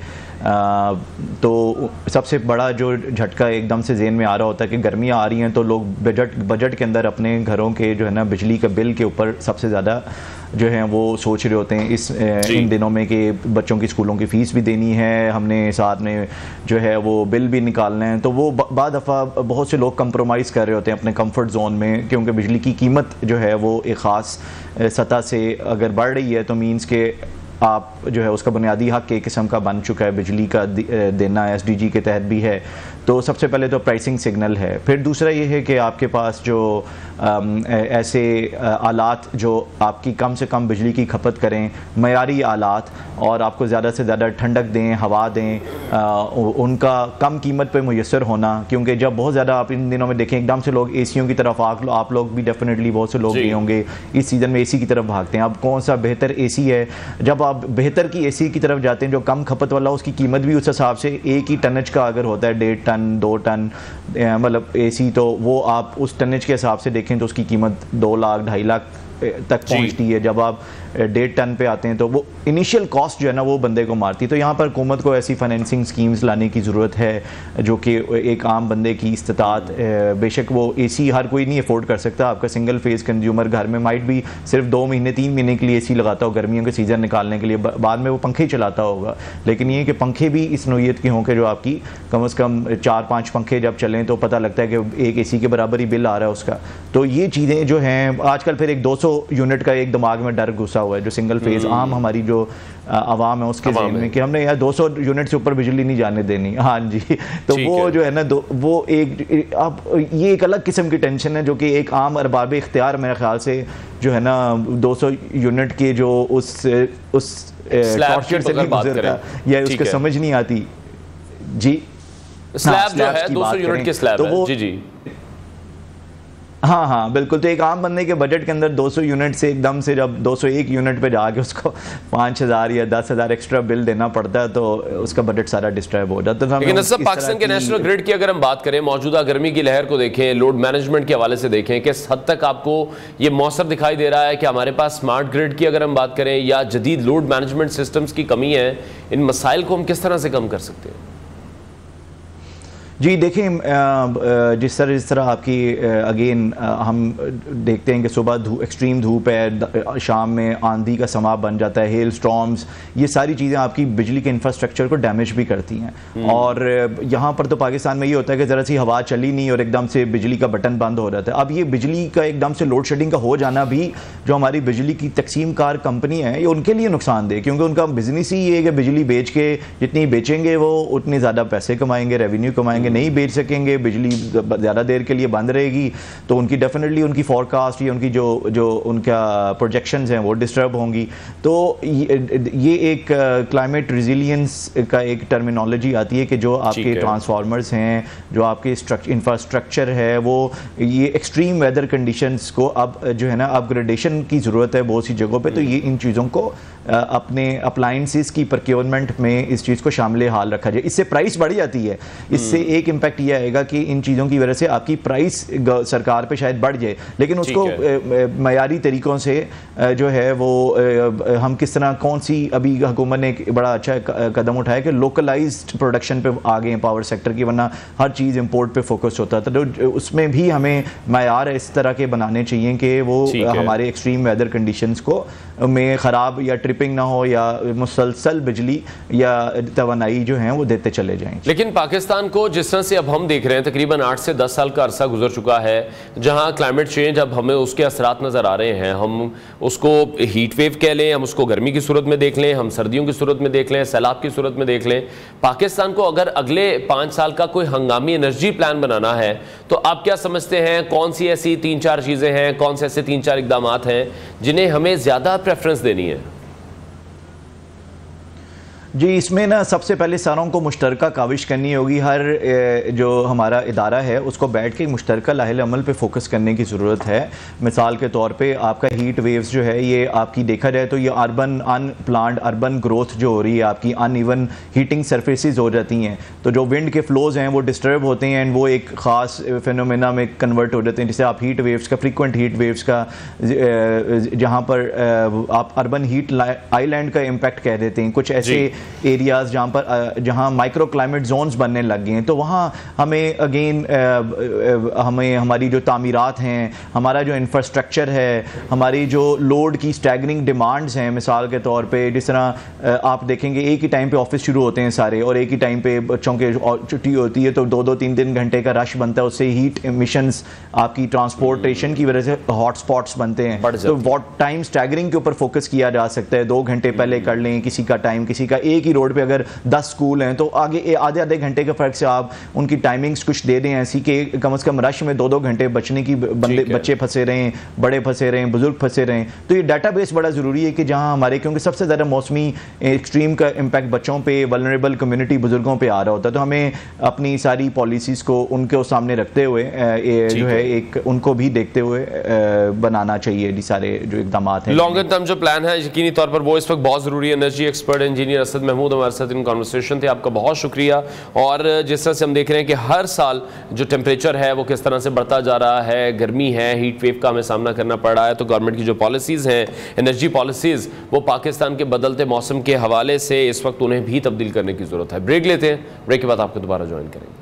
तो सबसे बड़ा जो झटका एकदम से ज़हन में आ रहा होता है कि गर्मियाँ आ रही हैं तो लोग बजट के अंदर अपने घरों के जो है ना बिजली का बिल के ऊपर सबसे ज़्यादा जो है वो सोच रहे होते हैं इन दिनों में कि बच्चों की स्कूलों की फ़ीस भी देनी है, हमने साथ में जो है वो बिल भी निकालना है। तो वो बाद दफ़ा बहुत से लोग कंप्रोमाइज़ कर रहे होते हैं अपने कंफर्ट जोन में, क्योंकि बिजली की कीमत जो है वो एक ख़ास सतह से अगर बढ़ रही है तो मीन्स के आप जो है उसका बुनियादी हक़ एक किस्म का बन चुका है, बिजली का देना SDG के तहत भी है। तो सबसे पहले तो प्राइसिंग सिग्नल है। फिर दूसरा ये है कि आपके पास जो ऐसे आलात जो आपकी कम से कम बिजली की खपत करें, मयारी आलात, और आपको ज़्यादा से ज़्यादा ठंडक दें, हवा दें, उनका कम कीमत पे मुयस्सर होना। क्योंकि जब बहुत ज़्यादा आप इन दिनों में देखें एकदम से लोग एसीओं की तरफ, आप लोग भी डेफिनेटली बहुत से लोग भी होंगे इस सीज़न में एसी की तरफ भागते हैं। अब कौन सा बेहतर एसी है? जब आप बेहतर की एसी की तरफ जाते हैं जो कम खपत वाला, उसकी कीमत भी उस हिसाब से एक ही टनज का अगर होता है 1.5 टन 2 टन मतलब एसी, तो वो आप उस टनज के हिसाब से देखें तो उसकी कीमत 2 लाख 2.5 लाख तक पहुँचती है, जब आप 1.5 टन पे आते हैं तो वो इनिशियल कॉस्ट जो है ना वो बंदे को मारती है। तो यहाँ पर हुकूमत को ऐसी फाइनेंसिंग स्कीम्स लाने की ज़रूरत है जो कि एक आम बंदे की इस्तात, बेशक वो AC हर कोई नहीं अफोर्ड कर सकता। आपका सिंगल फेज़ कंज्यूमर घर में माइट भी सिर्फ 2 महीने 3 महीने के लिए AC लगाता हो गर्मियों के सीज़न निकालने के लिए, बाद में वो पंखे चलाता होगा। लेकिन ये कि पंखे भी इस नौइयत के हों कि जो आपकी कम से कम 4-5 पंखे जब चलें तो पता लगता है कि एक AC के बराबर ही बिल आ रहा है उसका। तो ये चीज़ें जो हैं आजकल, फिर एक 200 यूनिट का एक दिमाग में डर घुसा हुआ है जो सिंगल फेज आम हमारी जो आवाम है उसके ज़हन में कि हमने यार 200 यूनिट से ऊपर बिजली नहीं जाने देनी। हाँ जी, तो वो जो है ना वो एक अब ये एक अलग किस्म की टेंशन है जो कि एक आम अरबाब इख्तियार मेरे ख्याल से जो है ना 200 यूनिट के जो उस टॉर्चर से नहीं गुजरता या उसको समझ नहीं आती। जी, स्लैब जो है 200 यूनिट के स्लैब है। जी जी, हाँ बिल्कुल। तो एक आम बंदे के बजट के अंदर 200 यूनिट से एकदम से जब 201 यूनिट पे जाके उसको 5,000 या 10,000 एक्स्ट्रा बिल देना पड़ता है तो उसका बजट सारा डिस्टर्ब हो जाता है। लेकिन सब पाकिस्तान के नेशनल ग्रिड की अगर हम बात करें, मौजूदा गर्मी की लहर को देखें, लोड मैनेजमेंट के हवाले से देखें, किस हद तक आपको ये मौसर दिखाई दे रहा है कि हमारे पास स्मार्ट ग्रिड की अगर हम बात करें या जदीद लोड मैनेजमेंट सिस्टम्स की कमी है, इन मसाइल को हम किस तरह से कम कर सकते हैं? जी देखें, जिस तरह आपकी अगेन हम देखते हैं कि सुबह एक्सट्रीम धूप है, शाम में आंधी का समा बन जाता है, हेल स्टॉर्म्स, ये सारी चीज़ें आपकी बिजली के इंफ्रास्ट्रक्चर को डैमेज भी करती हैं। और यहाँ पर तो पाकिस्तान में ये होता है कि ज़रा सी हवा चली नहीं और एकदम से बिजली का बटन बंद हो जाता है। अब ये बिजली का एकदम से लोड शेडिंग का हो जाना भी जो हमारी बिजली की तकसीम कार कंपनी है ये उनके लिए नुकसानदेह, क्योंकि उनका बिजनेस ही ये है कि बिजली बेच के जितनी बेचेंगे वो उतने ज़्यादा पैसे कमाएंगे, रेवेन्यू कमाएंगे। नहीं बेच सकेंगे, बिजली ज़्यादा देर के लिए बंद रहेगी तो उनकी डेफिनेटली उनकी फॉरकास्ट या उनकी जो उनका प्रोजेक्शंस हैं वो डिस्टर्ब होंगी। तो ये एक क्लाइमेट रिजिलियंस का एक टर्मिनोलॉजी आती है कि जो आपके ट्रांसफार्मर्स हैं, जो आपके इंफ्रास्ट्रक्चर है, वो ये एक्सट्रीम वेदर कंडीशंस को अब जो है ना अपग्रेडेशन की ज़रूरत है बहुत सी जगहों पे। तो ये इन चीज़ों को अपने अप्लाइंसेस की प्रोक्योरमेंट में इस चीज़ को शामिल हाल रखा जाए। इससे प्राइस बढ़ जाती है, इससे एक इम्पैक्ट यह आएगा कि इन चीज़ों की वजह से आपकी प्राइस सरकार पे शायद बढ़ जाए, लेकिन उसको मयारी तरीक़ों से जो है वो हम किस तरह कौन सी अभी हुकूमत ने एक बड़ा अच्छा कदम उठाया कि लोकलाइज्ड प्रोडक्शन पे आ गए हैं पावर सेक्टर की, वरना हर चीज़ इम्पोर्ट पे फोकस होता था। तो उसमें भी हमें मयार इस तरह के बनाने चाहिए कि वो हमारे एक्सट्रीम वेदर कंडीशंस को में ख़राब या ट्रिपिंग ना हो या मुसलसल बिजली या तवानाई जो है वो देते चले जाएं। लेकिन पाकिस्तान को जिस तरह से अब हम देख रहे हैं, तकरीबन 8 से 10 साल का अरसा गुजर चुका है जहां क्लाइमेट चेंज अब हमें उसके असरात नज़र आ रहे हैं। हम उसको हीट वेव कह लें, हम उसको गर्मी की सूरत में देख लें, हम सर्दियों की सूरत में देख लें, सैलाब की सूरत में देख लें। पाकिस्तान को अगर अगले 5 साल का कोई हंगामी एनर्जी प्लान बनाना है तो आप क्या समझते हैं कौन सी ऐसी 3-4 चीज़ें हैं, कौन से ऐसे 3-4 इकदाम हैं जिन्हें हमें ज़्यादा प्रेफरेंस देनी है? जी, इसमें ना सबसे पहले सारों को मुश्तरका काविश करनी होगी। हर जो हमारा इदारा है उसको बैठ के मुश्तरका लाहिल अमल पे फोकस करने की ज़रूरत है। मिसाल के तौर पे आपका हीट वेव्स जो है ये आपकी देखा जाए तो ये अर्बन अनप्लान्ड अर्बन ग्रोथ जो हो रही है, आपकी अनइवन हीटिंग सरफेसेस हो जाती हैं, तो जो विंड के फ्लोज हैं वो डिस्टर्ब होते हैं एंड वो एक ख़ास फिनोमेना में कन्वर्ट हो जाते हैं, जिसे आप हीट वेव्स का फ्रीक्वेंट हीट वेव्स का जहाँ पर आप अर्बन हीट आइलैंड का इम्पैक्ट कह देते हैं। कुछ ऐसे एरियाज जहाँ माइक्रो क्लाइमेट जोन्स बनने लग गए हैं, तो वहाँ हमें अगेन हमें हमारी जो तामीरात हैं, हमारा जो इंफ्रास्ट्रक्चर है, हमारी जो लोड की स्टैगरिंग डिमांड्स हैं, मिसाल के तौर पे जिस तरह आप देखेंगे एक ही टाइम पे ऑफिस शुरू होते हैं सारे और एक ही टाइम पे बच्चों के छुट्टी होती है तो 2-2, 3-3 घंटे का रश बनता है, उससे हीट एमिशंस आपकी ट्रांसपोर्टेशन की वजह से हॉट स्पॉट्स बनते हैं। तो वॉट टाइम स्टैगरिंग के ऊपर फोकस किया जा सकता है, 2 घंटे पहले कर लें किसी का टाइम, किसी का एक ही रोड पे अगर 10 स्कूल हैं तो आगे आधे घंटे के फर्क से आप उनकी टाइमिंग्स कुछ दे दें ऐसी कि कम से कम रश में 2-2 घंटे बचने की बच्चे फंसे रहें, बड़े फंसे रहें, बुजुर्ग फंसे रहें। तो ये डाटाबेस बड़ा ज़रूरी है कि जहां हमारे, क्योंकि सबसे ज़्यादा मौसमी एक्सट्रीम का इम्पैक्ट बच्चों पे, वल्नरेबल कम्युनिटी, बुजुर्गों पे आ रहा होता है, तो हमें अपनी सारी पॉलिसीज़ को उनके सामने रखते हुए जो है एक उनको भी देखते हुए बनाना चाहिए। सारे जो इकदाम हैं, लॉन्गर टर्म जो प्लान है यकीनी तौर पर वो इस वक्त बहुत ज़रूरी है। Energy expert engineer Asad Asad Mahmood हमारे साथ इन कॉन्वर्सेशन थे, आपका बहुत शुक्रिया। और जिस तरह से हम देख रहे हैं कि हर साल जो टेम्परेचर है वो किस तरह से बढ़ता जा रहा है, गर्मी है, हीट वेव का हमें सामना करना पड़ रहा है, तो गवर्नमेंट की जो पॉलिसीज़ हैं, एनर्जी पॉलिसीज़, वो पाकिस्तान के बदलते मौसम के हवाले से इस वक्त उन्हें भी तब्दील करने की ज़रूरत है। ब्रेक लेते हैं, ब्रेक के बाद आपको दोबारा ज्वाइन करेंगे।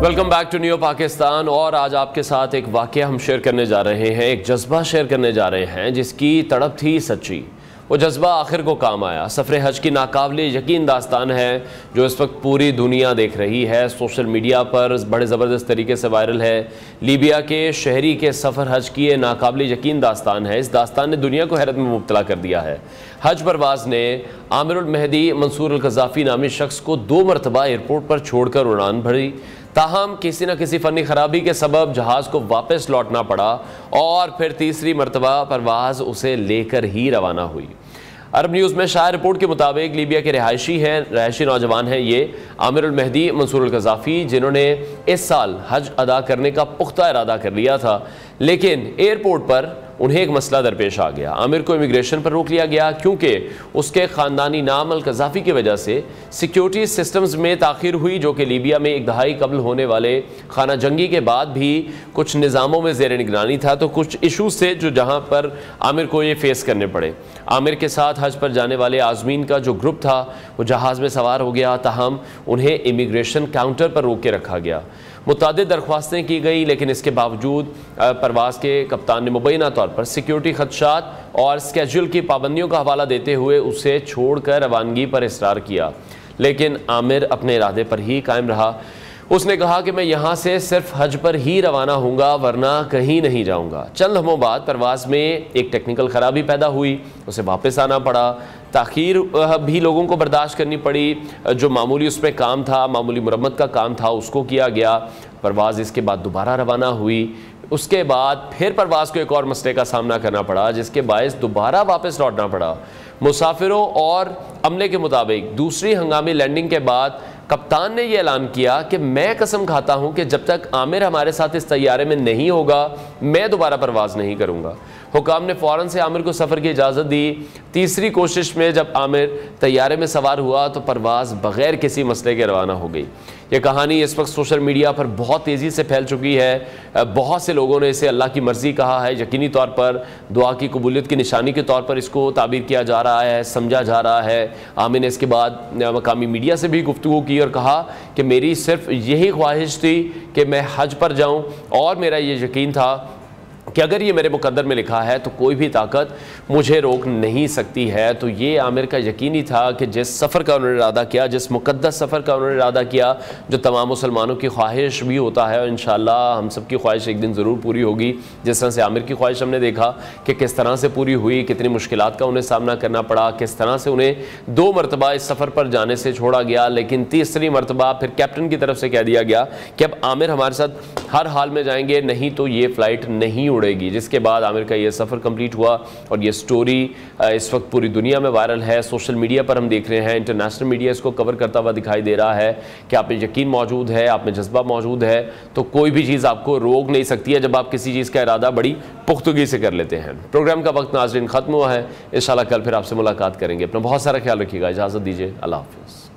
Welcome back to new Pakistan. और आज आपके साथ एक वाक़या हम शेयर करने जा रहे हैं, एक जज्बा शेयर करने जा रहे हैं जिसकी तड़प थी सच्ची। वो जज्बा आखिर को काम आया। सफ़र हज की नाकाबिले यकीन दास्तान है जो इस वक्त पूरी दुनिया देख रही है, सोशल मीडिया पर बड़े ज़बरदस्त तरीके से वायरल है। लीबिया के शहरी के सफ़र हज की ये नाकाबिले यकीन दास्तान है। इस दास्तान ने दुनिया को हैरत में मुब्तला कर दिया है। हज परवाज़ ने आमिरुल महदी मंसूर अल क़ज़ाफ़ी नामी शख्स को 2 मरतबा एयरपोर्ट पर छोड़कर उड़ान भरी, ताहम किसी न किसी फ़नी ख़राबी के सबब जहाज़ को वापस लौटना पड़ा और फिर तीसरी मरतबा परवाज़ उसे लेकर ही रवाना हुई। अरब न्यूज़ में शाया रिपोर्ट के मुताबिक लीबिया के रिहायशी नौजवान हैं ये आमिरुल महदी मंसूर अल क़ज़ाफ़ी, जिन्होंने इस साल हज अदा करने का पुख्ता इरादा कर लिया था, लेकिन एयरपोर्ट पर उन्हें एक मसला दरपेश आ गया। आमिर को इमिग्रेशन पर रोक लिया गया क्योंकि उसके ख़ानदानी नाम अल क़ज़ाफ़ी की वजह से सिक्योरिटी सिस्टम्स में ताख़ीर हुई, जो कि लीबिया में एक दहाई कबल होने वाले खाना जंगी के बाद भी कुछ निज़ामों में ज़ेर निगरानी था। तो कुछ इशूज़ थे जो जहाँ पर आमिर को ये फेस करने पड़े। आमिर के साथ हज पर जाने वाले आज़मीन का जो ग्रुप था वो जहाज़ में सवार हो गया, ताहम उन्हें इमिग्रेशन काउंटर पर रोक के रखा गया। मुतादिद दरख्वास्तें की गई, लेकिन इसके बावजूद परवाज़ के कप्तान ने मुबैना तौर पर सिक्योरिटी खदशात और स्केड्यूल की पाबंदियों का हवाला देते हुए उसे छोड़कर रवानगी पर इसरार किया। लेकिन आमिर अपने इरादे पर ही कायम रहा। उसने कहा कि मैं यहाँ से सिर्फ हज पर ही रवाना हूँगा, वरना कहीं नहीं जाऊँगा। चंद लम्हों बाद परवाज़ में एक टेक्निकल ख़राबी पैदा हुई, उसे वापस आना पड़ा। ताख़ीर भी लोगों को बर्दाश्त करनी पड़ी। जो मामूली उसमें काम था, मामूली मुरम्मत का काम था, उसको किया गया। परवाज़ इसके बाद दोबारा रवाना हुई। उसके बाद फिर परवाज़ को एक और मसले का सामना करना पड़ा, जिसके बायस दोबारा वापस लौटना पड़ा। मुसाफिरों और अमले के मुताबिक दूसरी हंगामी लैंडिंग के बाद कप्तान ने यह ऐलान किया कि मैं कसम खाता हूं कि जब तक आमिर हमारे साथ इस तैयारे में नहीं होगा मैं दोबारा परवाज़ नहीं करूंगा। हुकाम ने फ़ौरन से आमिर को सफ़र की इजाज़त दी। तीसरी कोशिश में जब आमिर तैयारे में सवार हुआ तो परवाज़ बग़ैर किसी मसले के रवाना हो गई। ये कहानी इस वक्त सोशल मीडिया पर बहुत तेज़ी से फैल चुकी है। बहुत से लोगों ने इसे अल्लाह की मर्ज़ी कहा है। यकीनी तौर पर दुआ की कबूलियत की निशानी के तौर पर इसको ताबीर किया जा रहा है, समझा जा रहा है। आमिर ने इसके बाद मकामी मीडिया से भी गुफ्तगू की और कहा कि मेरी सिर्फ यही ख्वाहिश थी कि मैं हज पर जाऊँ, और मेरा ये यकीन था कि अगर ये मेरे मुकद्दर में लिखा है तो कोई भी ताकत मुझे रोक नहीं सकती है। तो ये आमिर का यकीनी था कि जिस सफ़र का उन्होंने इरादा किया, जिस मुक़द्दस सफ़र का उन्होंने इरादा किया, जो तमाम मुसलमानों की ख्वाहिश भी होता है, और इंशाअल्लाह हम सब की ख्वाहिश एक दिन ज़रूर पूरी होगी। जिस तरह से आमिर की ख्वाहिश हमने देखा कि किस तरह से पूरी हुई, कितनी मुश्किलात का उन्हें सामना करना पड़ा, किस तरह से उन्हें 2 मरतबा इस सफ़र पर जाने से छोड़ा गया, लेकिन तीसरी मरतबा फिर कैप्टन की तरफ से कह दिया गया कि अब आमिर हमारे साथ हर हाल में जाएंगे, नहीं तो ये फ़्लाइट नहीं उड़ेगी। जिसके बाद आमिर का ये सफ़र कंप्लीट हुआ और ये स्टोरी इस वक्त पूरी दुनिया में वायरल है। सोशल मीडिया पर हम देख रहे हैं, इंटरनेशनल मीडिया इसको कवर करता हुआ दिखाई दे रहा है कि आप में यकीन मौजूद है, आप में जज्बा मौजूद है, तो कोई भी चीज़ आपको रोक नहीं सकती है जब आप किसी चीज़ का इरादा बड़ी पुख्तगी से कर लेते हैं। प्रोग्राम का वक्त नाज़रीन ख़त्म हुआ है। इंशाअल्लाह कल फिर आपसे मुलाकात करेंगे। अपना बहुत सारा ख्याल रखिएगा। इजाज़त दीजिए। अल्लाह हाफ़िज़।